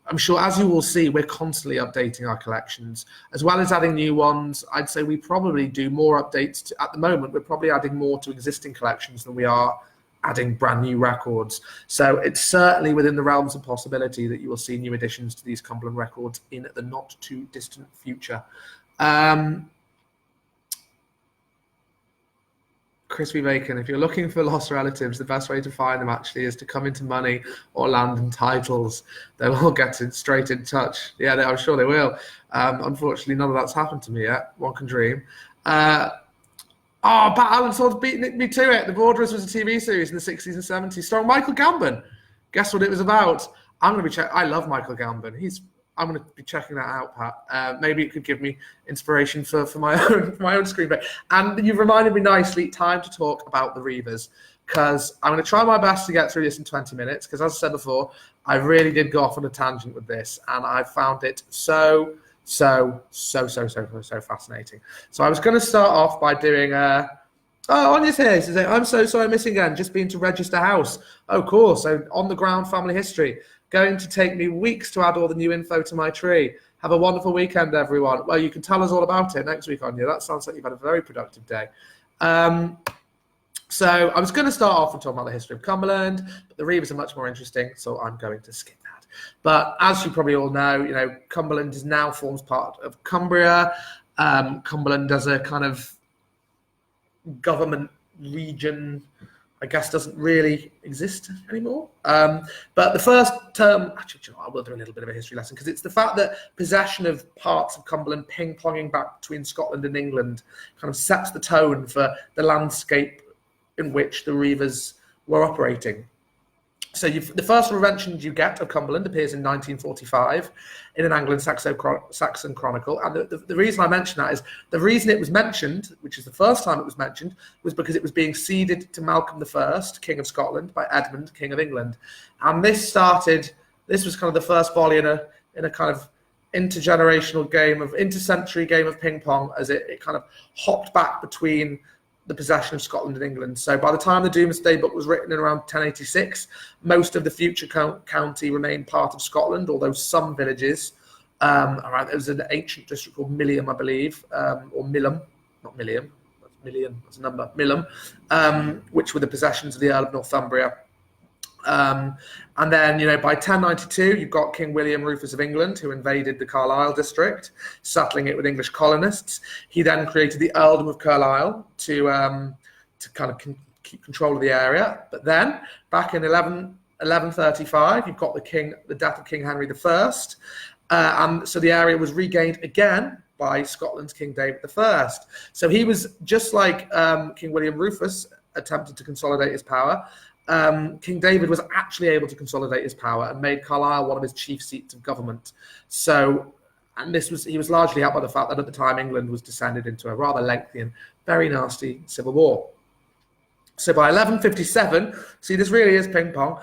I'm sure, as you will see, we're constantly updating our collections, as well as adding new ones. I'd say we probably do more updates. At the moment, we're probably adding more to existing collections than we are adding brand new records. So it's certainly within the realms of possibility that you will see new additions to these Cumberland records in the not too distant future. Crispy Bacon, if you're looking for lost relatives, the best way to find them actually is to come into money or land and titles. They will get straight in touch. Yeah, I'm sure they will. Unfortunately, none of that's happened to me yet. One can dream. Pat Allen sort of beat me to it. The Borderers was a TV series in the 60s and 70s starring Michael Gambon. Guess what it was about? I'm going to be I love Michael Gambon. I'm going to be checking that out, Pat. Maybe it could give me inspiration for my own screenplay. And you've reminded me nicely, time to talk about the Reavers, because I'm going to try my best to get through this in 20 minutes, because as I said before, I really did go off on a tangent with this, and I found it so fascinating. So I was going to start off by doing Anya's here. She says, I'm so sorry missing again, just been to register house. Oh, cool. So on the ground family history. Going to take me weeks to add all the new info to my tree. Have a wonderful weekend, everyone. Well, you can tell us all about it next week, Anya. That sounds like you've had a very productive day. So I was going to start off and talk about the history of Cumberland, but the Reavers are much more interesting, so I'm going to skip that. But as you probably all know, Cumberland now forms part of Cumbria. Cumberland as a kind of government region, I guess, doesn't really exist anymore. But the first term, actually, I will do a little bit of a history lesson, because it's the fact that possession of parts of Cumberland ping-ponging back between Scotland and England kind of sets the tone for the landscape in which the Reavers were operating. So the first mention you get of Cumberland appears in 1945 in an Anglo-Saxon chronicle. And the reason I mention that is the reason it was mentioned, which is the first time it was mentioned, was because it was being ceded to Malcolm I, King of Scotland, by Edmund, King of England. And this was kind of the first volley in a kind of intercentury game of ping pong, as it kind of hopped back between the possession of Scotland and England. So by the time the Domesday Book was written in around 1086, most of the future county remained part of Scotland, although some villages, there was an ancient district called Milliam, I believe, or Millum, not Milliam, that's a number, Millum, which were the possessions of the Earl of Northumbria. And then, by 1092, you've got King William Rufus of England, who invaded the Carlisle district, settling it with English colonists. He then created the Earldom of Carlisle to kind of keep control of the area. But then, back in 1135, you've got the death of King Henry I, and so the area was regained again by Scotland's King David I. So he was, just like King William Rufus attempted to consolidate his power, King David was actually able to consolidate his power and made Carlisle one of his chief seats of government. So, and he was largely helped by the fact that at the time England was descended into a rather lengthy and very nasty civil war. So by 1157, see, this really is ping pong.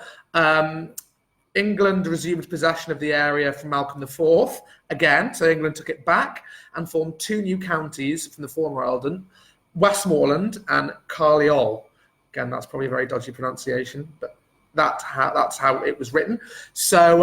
England resumed possession of the area from Malcolm IV again. So England took it back and formed two new counties from the former earldom, Westmoreland and Carlisle. Again, that's probably a very dodgy pronunciation, but that's how it was written. So,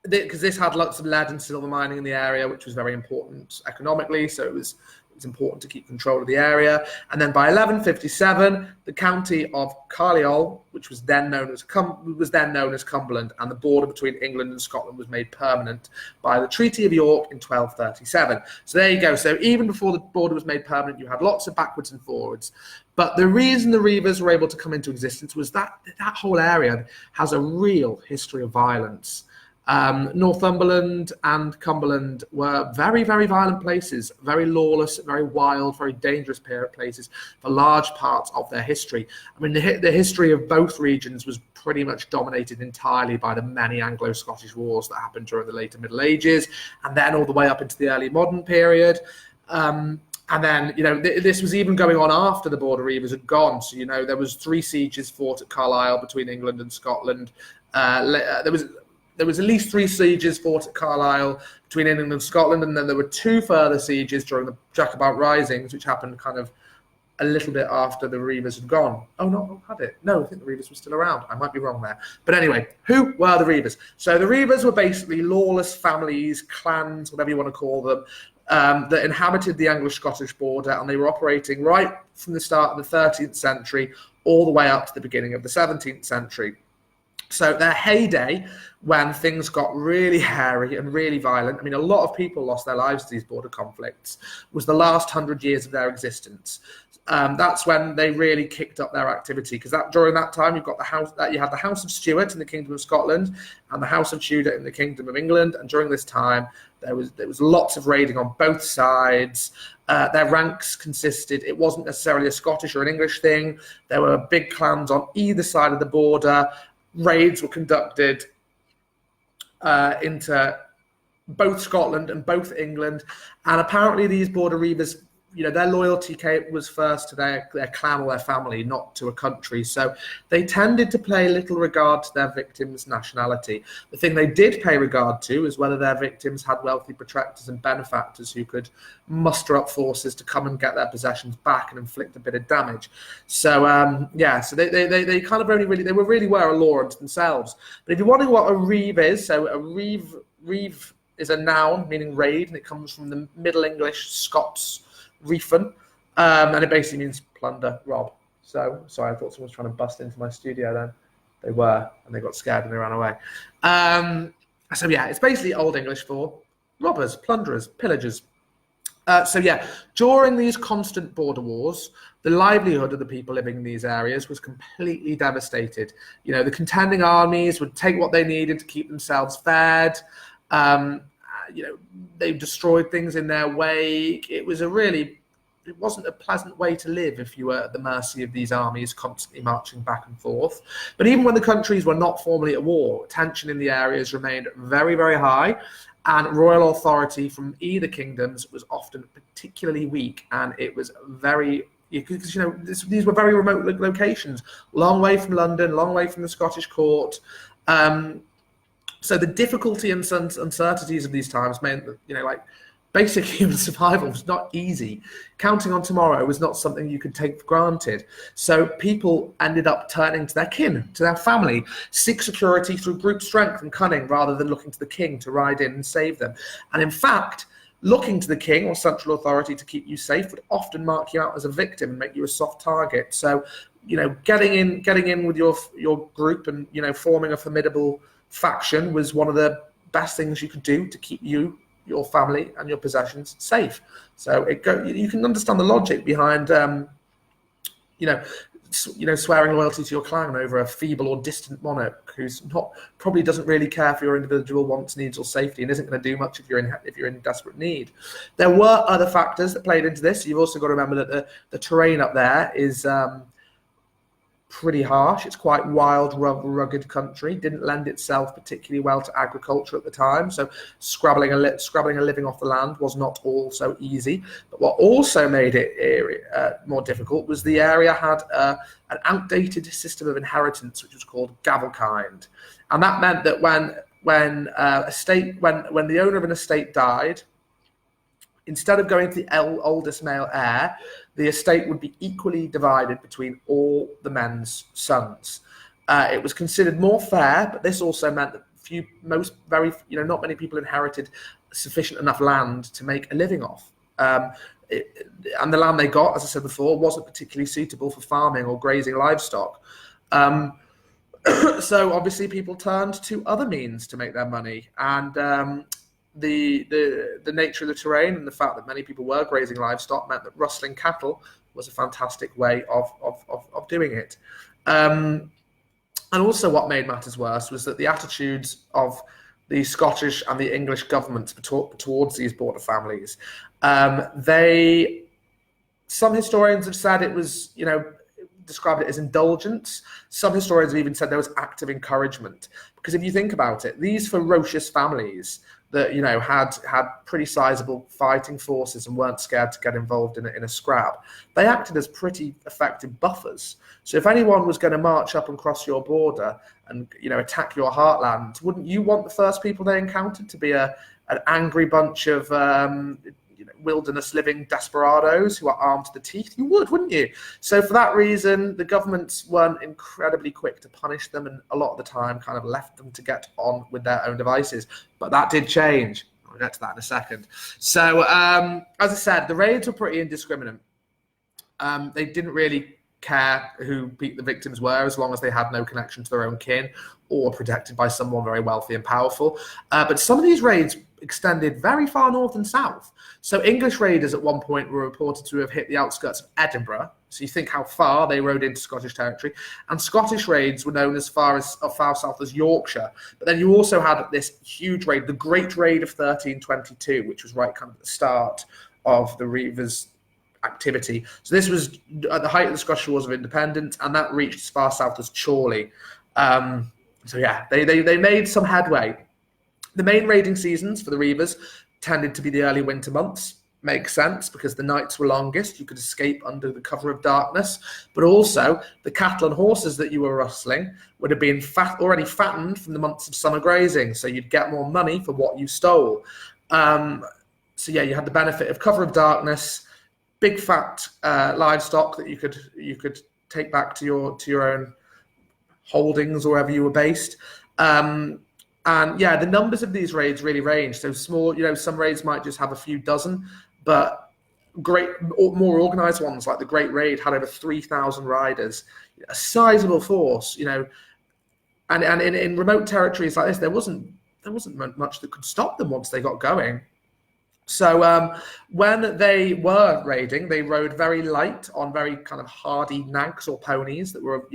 because this had lots of lead and silver mining in the area, which was very important economically, so it was important to keep control of the area. And then by 1157, the county of Carlisle, which was then known as Cumberland, and the border between England and Scotland was made permanent by the Treaty of York in 1237. So there you go. So even before the border was made permanent, you had lots of backwards and forwards. But the reason the Reavers were able to come into existence was that whole area has a real history of violence. Northumberland and Cumberland were very, very violent places, very lawless, very wild, very dangerous places for large parts of their history. I mean, the history of both regions was pretty much dominated entirely by the many Anglo-Scottish wars that happened during the later Middle Ages, and then all the way up into the early modern period. And then, this was even going on after the Border Reavers had gone. So, there was 3 sieges fought at Carlisle between England and Scotland. There was at least 3 sieges fought at Carlisle between England and Scotland, and then there were 2 further sieges during the Jacobite Risings, which happened kind of a little bit after the Reavers had gone. Oh, no, had it? No, I think the Reavers were still around. I might be wrong there. But anyway, who were the Reavers? So the Reavers were basically lawless families, clans, whatever you want to call them, that inhabited the Anglo-Scottish border, and they were operating right from the start of the 13th century all the way up to the beginning of the 17th century. So their heyday, when things got really hairy and really violent, I mean, a lot of people lost their lives to these border conflicts, was the last 100 years of their existence. That's when they really kicked up their activity, because during that time you had the House of Stuart in the Kingdom of Scotland and the House of Tudor in the Kingdom of England, and during this time there was lots of raiding on both sides. Their ranks consisted, it wasn't necessarily a Scottish or an English thing. There were big clans on either side of the border. Raids were conducted into both Scotland and both England, and apparently these Border Reavers, their loyalty was first to their clan or their family, not to a country. So they tended to pay little regard to their victims' nationality. The thing they did pay regard to is whether their victims had wealthy protectors and benefactors who could muster up forces to come and get their possessions back and inflict a bit of damage. So so they kind of really were a law unto themselves. But if you're wondering what a reave is, so a reave is a noun meaning raid, and it comes from the Middle English Scots reefen, and it basically means plunder, rob. So, sorry, I thought someone was trying to bust into my studio then. they were, and they got scared and they ran away. So yeah, it's basically Old English for robbers, plunderers, pillagers. So yeah, during these constant border wars, the livelihood of the people living in these areas was completely devastated. You know, the contending armies would take what they needed to keep themselves fed. You know, they destroyed things in their wake. It wasn't a pleasant way to live if you were at the mercy of these armies constantly marching back and forth. But even when the countries were not formally at war, tension in the areas remained very, very high, and royal authority from either kingdoms was often particularly weak, and it was very, because you know these were very remote locations, long way from London, long way from the Scottish court. So the difficulty and uncertainties of these times meant that, you know, like, basic human survival was not easy. Counting on tomorrow was not something you could take for granted. So people ended up turning to their kin, to their family, seek security through group strength and cunning rather than looking to the king to ride in and save them. And in fact, looking to the king or central authority to keep you safe would often mark you out as a victim and make you a soft target. So, you know, getting in with your group and, you know, forming a formidable faction was one of the best things you could do to keep you, your family, and your possessions safe. So you can understand the logic behind, you know, swearing loyalty to your clan over a feeble or distant monarch who's probably doesn't really care for your individual wants, needs, or safety, and isn't going to do much if you're in desperate need. There were other factors that played into this. You've also got to remember that the terrain up there is pretty harsh. It's quite wild, rugged country. Didn't lend itself particularly well to agriculture at the time, so scrabbling a living off the land was not all so easy. But what also made it more difficult was the area had an outdated system of inheritance, which was called gavelkind, and that meant that when the owner of an estate died, instead of going to the oldest male heir, the estate would be equally divided between all the men's sons. It was considered more fair, but this also meant that not many people inherited sufficient enough land to make a living off. And the land they got, as I said before, wasn't particularly suitable for farming or grazing livestock. So obviously people turned to other means to make their money, and the nature of the terrain and the fact that many people were grazing livestock meant that rustling cattle was a fantastic way of doing it. And also what made matters worse was that the attitudes of the Scottish and the English governments towards these border families, some historians have said it was, you know, described it as indulgence. Some historians have even said there was active encouragement, because if you think about it, these ferocious families that, you know, had pretty sizable fighting forces and weren't scared to get involved in a scrap, they acted as pretty effective buffers. So if anyone was going to march up and cross your border and, you know, attack your heartland, wouldn't you want the first people they encountered to be an angry bunch of wilderness living desperados who are armed to the teeth? You would, wouldn't you? So for that reason, the governments weren't incredibly quick to punish them, and a lot of the time kind of left them to get on with their own devices. But that did change. I'll get to that in a second. So as I said, the raids were pretty indiscriminate. They didn't really care who the victims were, as long as they had no connection to their own kin or protected by someone very wealthy and powerful. But some of these raids extended very far north and south. So English raiders at one point were reported to have hit the outskirts of Edinburgh. So you think how far they rode into Scottish territory. And Scottish raids were known as far south as Yorkshire. But then you also had this huge raid, the Great Raid of 1322, which was right kind of at the start of the Reavers activity. So this was at the height of the Scottish Wars of Independence, and that reached as far south as Chorley. So yeah, they made some headway. The main raiding seasons for the Reavers tended to be the early winter months. Makes sense, because the nights were longest. You could escape under the cover of darkness. But also, the cattle and horses that you were rustling would have been already fattened from the months of summer grazing, so you'd get more money for what you stole. So yeah, you had the benefit of cover of darkness, big fat livestock that you could take back to your own holdings or wherever you were based. And yeah, the numbers of these raids really range. So small, you know, some raids might just have a few dozen, but more organized ones like the Great Raid had over 3,000 riders, a sizable force. You know, and in remote territories like this, there wasn't much that could stop them once they got going. So when they were raiding, they rode very light on very kind of hardy nags or ponies that were,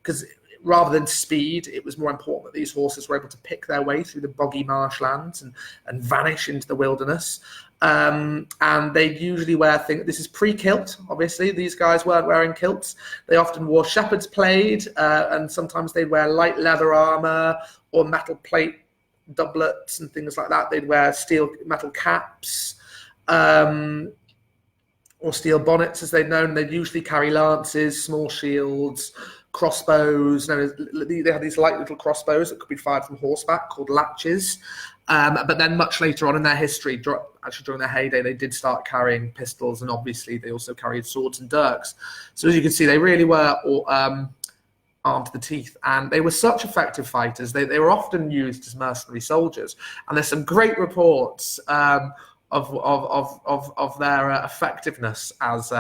because rather than speed, it was more important that these horses were able to pick their way through the boggy marshlands and vanish into the wilderness. And they usually wear things. This is pre-kilt, obviously. These guys weren't wearing kilts. They often wore shepherd's plaid, and sometimes they'd wear light leather armor or metal plate doublets and things like that. They'd wear metal caps, or steel bonnets, as they're known. They'd usually carry lances, small shields, crossbows. They had these light little crossbows that could be fired from horseback called latches. But then much later on in their history, actually during their heyday, they did start carrying pistols, and obviously they also carried swords and dirks. So as you can see, they really were armed to the teeth, and they were such effective fighters. They were often used as mercenary soldiers, and there's some great reports of their effectiveness as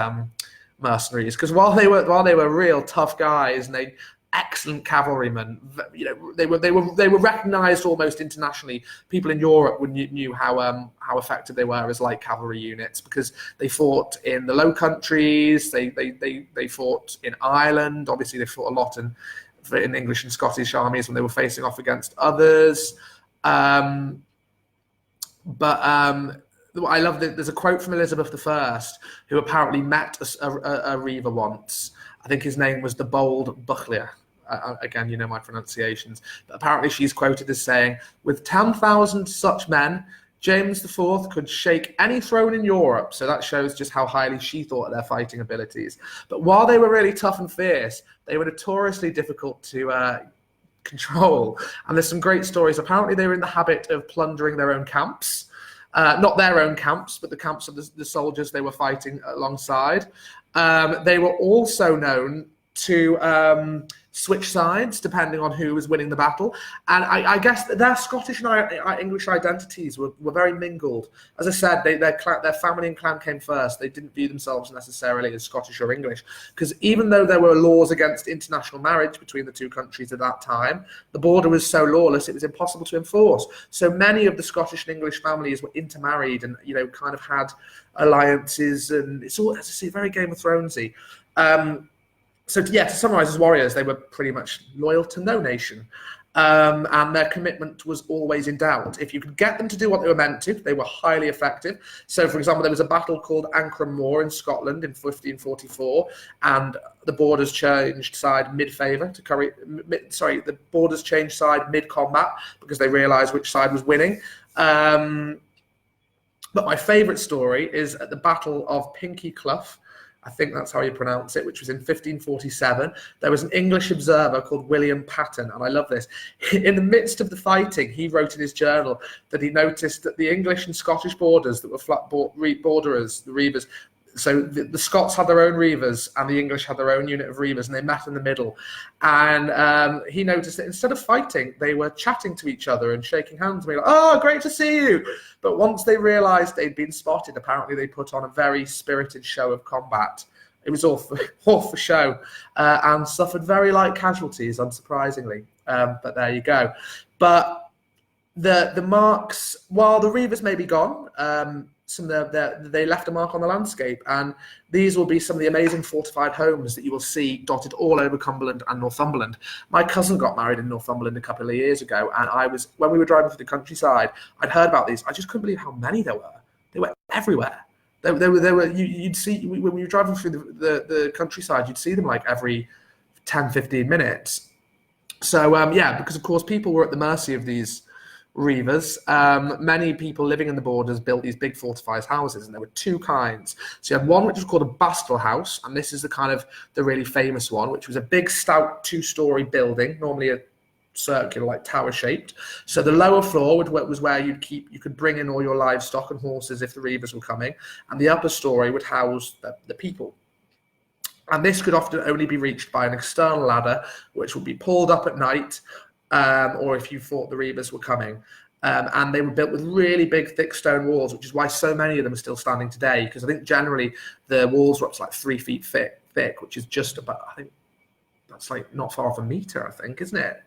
mercenaries, because while they were real tough guys and they excellent cavalrymen, they were recognized almost internationally. People in Europe knew how effective they were as light cavalry units, because they fought in the Low Countries, they fought in Ireland. Obviously they fought a lot in English and Scottish armies when they were facing off against others. I love that there's a quote from Elizabeth I, who apparently met a Reaver once. I think his name was the Bold Buckler. Again, my pronunciations. But apparently she's quoted as saying, "With 10,000 such men, James IV could shake any throne in Europe." So that shows just how highly she thought of their fighting abilities. But while they were really tough and fierce, they were notoriously difficult to control. And there's some great stories. Apparently they were in the habit of plundering their own camps. Not their own camps, but the camps of the soldiers they were fighting alongside. They were also known to switch sides depending on who was winning the battle. And I guess their Scottish and English identities were very mingled. As I said, their family and clan came first. They didn't view themselves necessarily as Scottish or English, because even though there were laws against international marriage between the two countries at that time, the border was so lawless it was impossible to enforce. So many of the Scottish and English families were intermarried and kind of had alliances, and it's all, as I say, very Game of Thronesy. So to summarize, as warriors, they were pretty much loyal to no nation, and their commitment was always in doubt. If you could get them to do what they were meant to, they were highly effective. So, for example, there was a battle called Ancram Moor in Scotland in 1544, and the borders changed side mid-favour the borders changed side mid-combat because they realised which side was winning. But my favourite story is at the Battle of Pinkie Clough. I think that's how you pronounce it, which was in 1547. There was an English observer called William Patten, and I love this. In the midst of the fighting, he wrote in his journal that he noticed that the English and Scottish borders that were flat borderers, the Reavers, so the Scots had their own Reavers and the English had their own unit of Reavers, and they met in the middle. And he noticed that instead of fighting, they were chatting to each other and shaking hands and being like, "Oh, great to see you." But once they realised they'd been spotted, apparently they put on a very spirited show of combat. It was all for show, and suffered very light casualties, unsurprisingly. But there you go. But the marks, while the Reavers may be gone, they left a mark on the landscape, and these will be some of the amazing fortified homes that you will see dotted all over Cumberland and Northumberland. My cousin got married in Northumberland a couple of years ago, and when we were driving through the countryside, I'd heard about these. I just couldn't believe how many there were. They were everywhere. They were. You'd see when we were driving through the countryside, you'd see them like every 10, 15 minutes. So because of course people were at the mercy of these Reavers. Many people living in the borders built these big fortified houses, and there were two kinds. So you had one which was called a bastile house, and this is the really famous one, which was a big stout 2-story building, normally a circular, like tower shaped. So the lower floor was where you could bring in all your livestock and horses if the Reavers were coming, and the upper story would house the people. And this could often only be reached by an external ladder, which would be pulled up at night, or if you thought the Reavers were coming. And they were built with really big, thick stone walls, which is why so many of them are still standing today, because I think generally the walls were up to like 3 feet thick, which is just about, I think, that's like not far off a meter, I think, isn't it?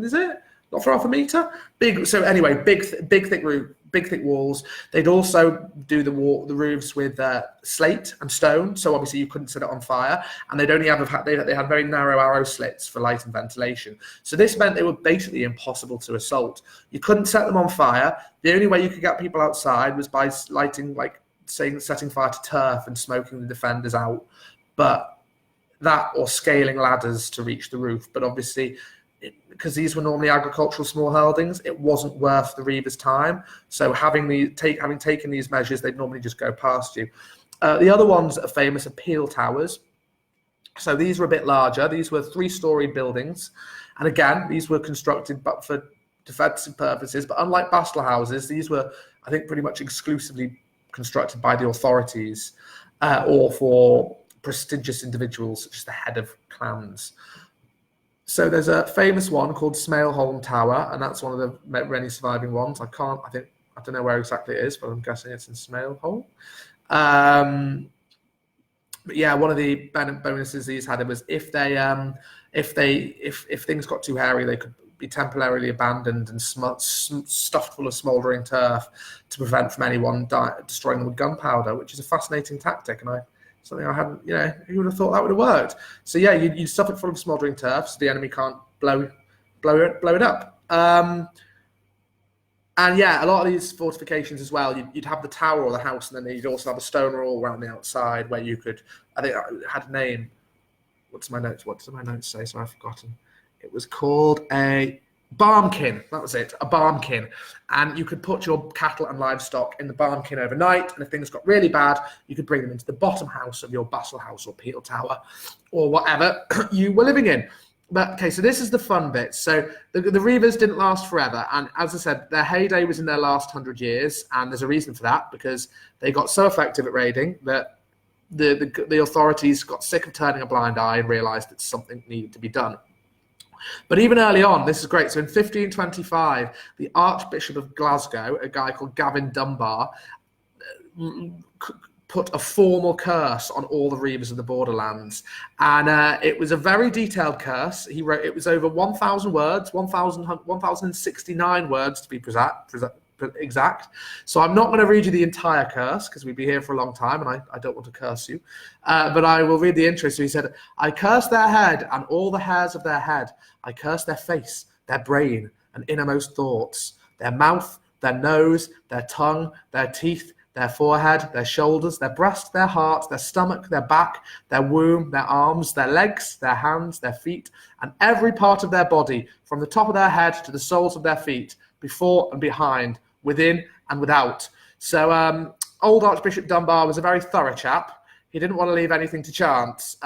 Is it not far off a meter? Big. So anyway, big thick roof, big thick walls. They'd also do the roofs with slate and stone. So obviously you couldn't set it on fire, and they'd only they had very narrow arrow slits for light and ventilation. So this meant they were basically impossible to assault. You couldn't set them on fire. The only way you could get people outside was by lighting, like setting fire to turf and smoking the defenders out. But that, or scaling ladders to reach the roof. But obviously, because these were normally agricultural small holdings, it wasn't worth the Reavers' time. So having taken these measures, they'd normally just go past you. The other ones that are famous are peel towers. So these were a bit larger. These were 3-story buildings. And again, these were constructed but for defensive purposes. But unlike Bastille houses, these were, I think, pretty much exclusively constructed by the authorities or for prestigious individuals such as the head of clans. So there's a famous one called Smailholm Tower, and that's one of the many surviving ones. I don't know where exactly it is, but I'm guessing it's in Smailholm. But yeah, one of the bonuses these had was if things got too hairy, they could be temporarily abandoned and stuffed full of smouldering turf to prevent from anyone destroying them with gunpowder, which is a fascinating tactic, and something I hadn't, who would have thought that would have worked? So yeah, you stuff it full of smouldering turf so the enemy can't blow it up. And yeah, a lot of these fortifications as well, you'd have the tower or the house, and then you'd also have a stone wall around the outside where you could, I think it had a name. What do my notes say? So I've forgotten. It was called a barmkin. That was it, a barmkin. And you could put your cattle and livestock in the barmkin overnight, and if things got really bad, you could bring them into the bottom house of your Bastille house or peel tower or whatever you were living in. But okay, so this is the fun bit. So the Reavers didn't last forever, and as I said, their heyday was in their last 100 years, and there's a reason for that, because they got so effective at raiding that the authorities got sick of turning a blind eye and realised that something needed to be done. But even early on, this is great. So in 1525, the Archbishop of Glasgow, a guy called Gavin Dunbar, put a formal curse on all the Reavers of the borderlands. And it was a very detailed curse. He wrote, it was over 1,000 words, 1,069 words to be exact. So I'm not going to read you the entire curse because we'd be here for a long time, and I don't want to curse you. But I will read the intro. So he said, I curse their head and all the hairs of their head. I curse their face, their brain, and innermost thoughts, their mouth, their nose, their tongue, their teeth, their forehead, their shoulders, their breast, their heart, their stomach, their back, their womb, their arms, their legs, their hands, their feet, and every part of their body, from the top of their head to the soles of their feet, before and behind, within and without. So old Archbishop Dunbar was a very thorough chap. He didn't want to leave anything to chance.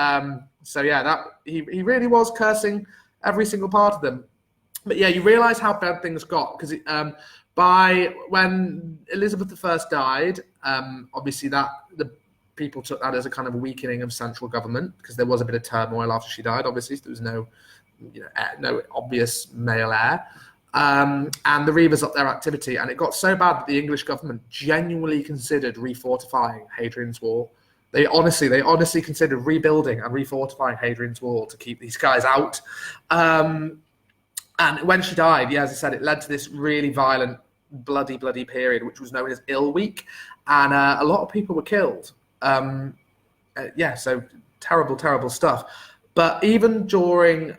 So yeah, he really was cursing every single part of them. But yeah, you realise how bad things got, because by when Elizabeth I died, obviously the people took that as a kind of weakening of central government, because there was a bit of turmoil after she died. Obviously, there was no obvious male heir. And the Reavers upped their activity, and it got so bad that the English government genuinely considered refortifying Hadrian's Wall. They honestly considered rebuilding and refortifying Hadrian's Wall to keep these guys out. And when she died, yeah, as I said, it led to this really violent, bloody period, which was known as Ill Week, and a lot of people were killed. So terrible stuff. But even during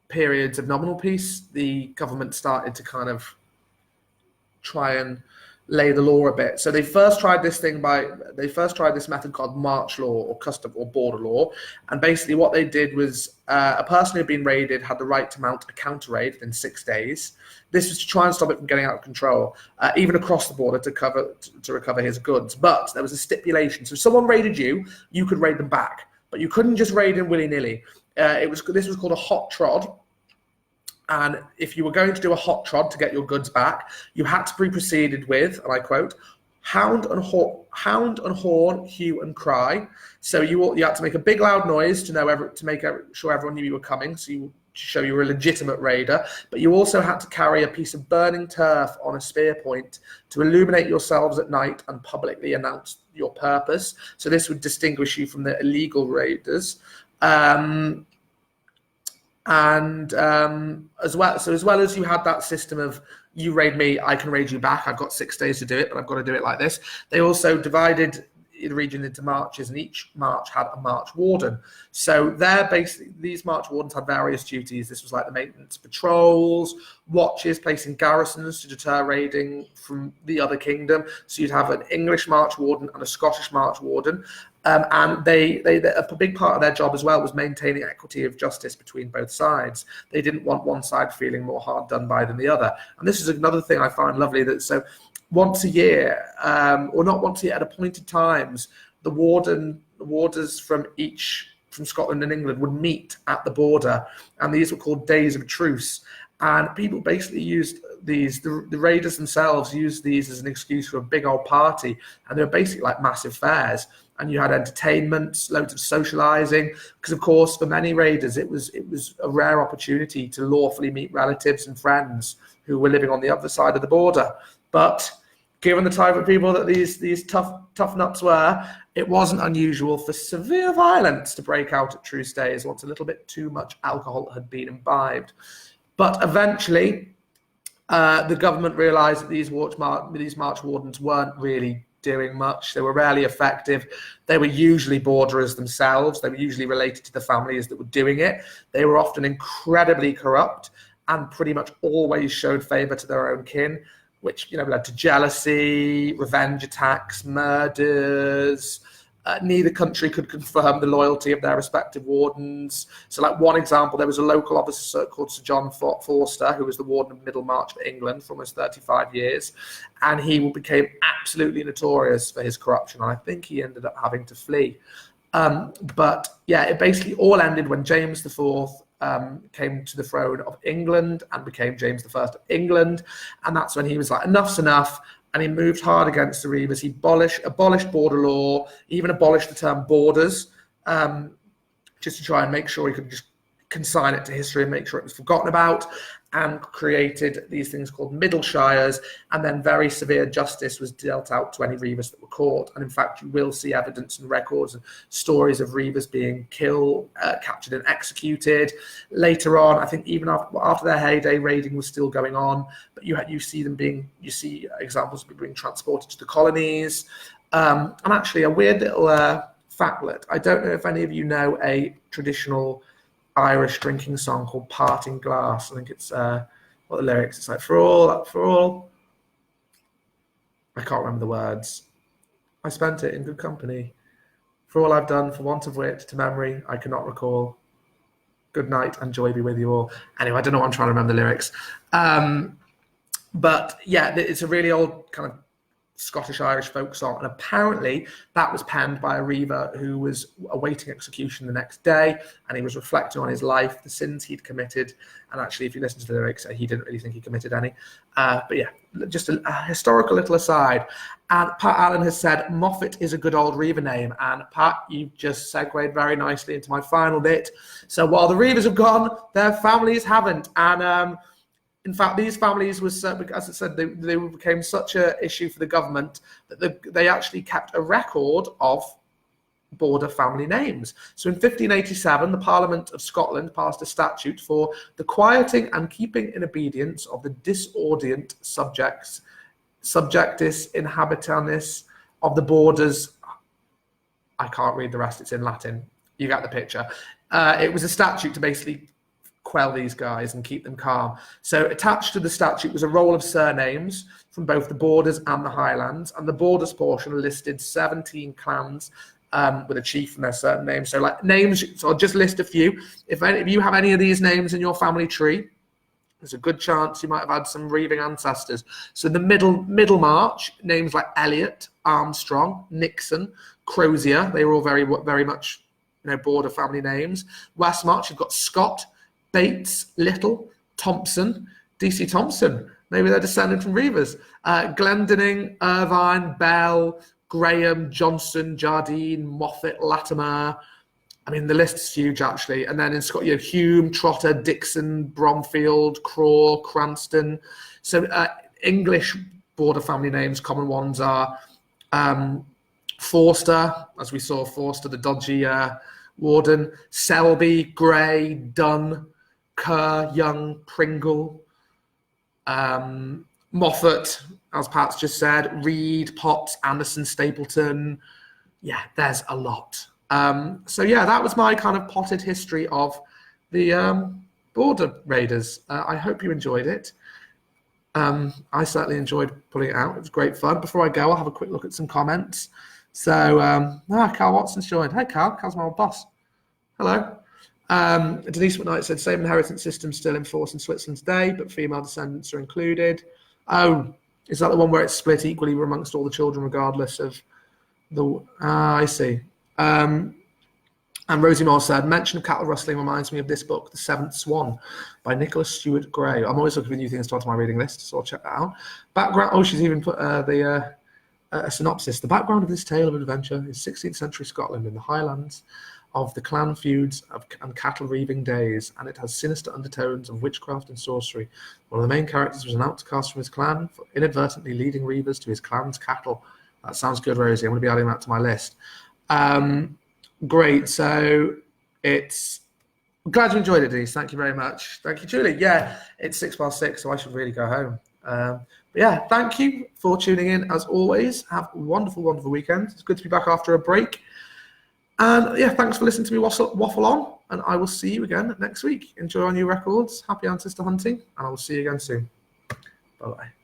periods of nominal peace, the government started to kind of try and lay the law a bit. So they first tried this method called march law, or custom or border law. And basically what they did was a person who had been raided had the right to mount a counter raid within 6 days. This was to try and stop it from getting out of control, even across the border to recover his goods. But there was a stipulation. So if someone raided you, you could raid them back, but you couldn't just raid them willy-nilly. This was called a hot trod. And if you were going to do a hot trod to get your goods back, you had to be preceded with, and I quote, hound and horn, hue and cry. So you had to make a big loud noise to make sure everyone knew you were coming, so to show you were a legitimate raider. But you also had to carry a piece of burning turf on a spear point to illuminate yourselves at night and publicly announce your purpose. So this would distinguish you from the illegal raiders. And as well as you had that system of you raid me, I can raid you back. I've got 6 days to do it, but I've got to do it like this. They also divided the region into marches, and each march had a march warden. So these march wardens had various duties. This was like the maintenance patrols, watches, placing garrisons to deter raiding from the other kingdom. So you'd have an English march warden and a Scottish march warden. And a big part of their job as well was maintaining equity of justice between both sides. They didn't want one side feeling more hard done by than the other. And this is another thing I find lovely, that so once a year, or not once a year, at appointed times, the warders from Scotland and England would meet at the border, and these were called days of truce. And people basically used these, the raiders themselves used these as an excuse for a big old party, and they were basically like massive fairs. And you had entertainments, loads of socializing, because of course for many raiders it was a rare opportunity to lawfully meet relatives and friends who were living on the other side of the border. But given the type of people that these tough nuts were, it wasn't unusual for severe violence to break out at truce days once a little bit too much alcohol had been imbibed. But eventually, the government realised that these march wardens weren't really doing much. They were rarely effective. They were usually borderers themselves. They were usually related to the families that were doing it. They were often incredibly corrupt and pretty much always showed favour to their own kin, which led to jealousy, revenge attacks, murders. Neither country could confirm the loyalty of their respective wardens. So, like one example, there was a local officer called Sir John Forster, who was the warden of Middlemarch for England for almost 35 years, and he became absolutely notorious for his corruption, and I think he ended up having to flee. But yeah, it basically all ended when James IV came to the throne of England and became James I of England, and that's when he was like, enough's enough. And he moved hard against the Reavers. He abolished border law, even abolished the term borders, just to try and make sure he could just consign it to history and make sure it was forgotten about, and created these things called middle shires. And then very severe justice was dealt out to any Reavers that were caught. And in fact, you will see evidence and records and stories of Reavers being killed, captured and executed. Later on, I think even after their heyday, raiding was still going on, but you see examples of people being transported to the colonies. And actually, a weird little factlet. I don't know if any of you know a traditional Irish drinking song called Parting Glass. I think it's what the lyrics, it's like, for all I can't remember the words. I spent it in good company. For all I've done, for want of wit, to memory I cannot recall. Good night and joy be with you all. Anyway, I don't know what I'm trying to remember the lyrics. But yeah, it's a really old kind of Scottish-Irish folk song, and apparently that was penned by a Reaver who was awaiting execution the next day, and he was reflecting on his life, the sins he'd committed, and actually if you listen to the lyrics, he didn't really think he committed any. But yeah, just a historical little aside. And Pat Allen has said, Moffat is a good old Reaver name, and Pat, you've just segued very nicely into my final bit. So while the Reavers have gone, their families haven't, and in fact, these families as I said, they became such an issue for the government that they actually kept a record of border family names. So in 1587, the Parliament of Scotland passed a statute for the quieting and keeping in obedience of the disorderant subjectis inhabitanis of the borders. I can't read the rest, it's in Latin. You get the picture. It was a statute to basically quell these guys and keep them calm. So attached to the statute was a roll of surnames from both the borders and the Highlands, and the borders portion listed 17 clans with a chief and their certain names. So like names, so I'll just list a few. If you have any of these names in your family tree, there's a good chance you might have had some Reaving ancestors. So the middle march, names like Elliot, Armstrong, Nixon, Crozier, they were all very, very much border family names. West March, you've got Scott, Bates, Little, Thomson, DC Thomson. Maybe they're descended from Reavers. Glendinning, Irvine, Bell, Graham, Johnson, Jardine, Moffat, Latimer. I mean, the list is huge, actually. And then in Scotland, Hume, Trotter, Dixon, Bromfield, Craw, Cranston. So English border family names, common ones are Forster, as we saw, Forster, the dodgy Warden, Selby, Gray, Dunn, Kerr, Young, Pringle, Moffat, as Pat's just said, Reed, Potts, Anderson, Stapleton. Yeah, there's a lot. So yeah, that was my kind of potted history of the Border Raiders. I hope you enjoyed it. I certainly enjoyed pulling it out. It was great fun. Before I go, I'll have a quick look at some comments. So, Carl Watson's joined. Hey, Carl. Carl's my old boss. Hello. Denise McKnight said, same inheritance system still in force in Switzerland today, but female descendants are included. Oh, is that the one where it's split equally amongst all the children regardless of the... I see. And Rosie Moore said, mention of cattle rustling reminds me of this book, The Seventh Swan, by Nicholas Stewart Gray. I'm always looking for new things to add to my reading list, so I'll check that out. Background, she's even put a synopsis. The background of this tale of adventure is 16th century Scotland in the Highlands of the clan feuds and cattle reaving days, and it has sinister undertones of witchcraft and sorcery. One of the main characters was an outcast from his clan for inadvertently leading Reavers to his clan's cattle. That sounds good, Rosie. I'm going to be adding that to my list. Great. So it's... I'm glad you enjoyed it, Denise. Thank you very much. Thank you, Julie. Yeah, it's 6:06, so I should really go home. But yeah, thank you for tuning in as always. Have a wonderful, wonderful weekend. It's good to be back after a break. And yeah, thanks for listening to me waffle on. And I will see you again next week. Enjoy our new records. Happy ancestor hunting. And I will see you again soon. Bye-bye.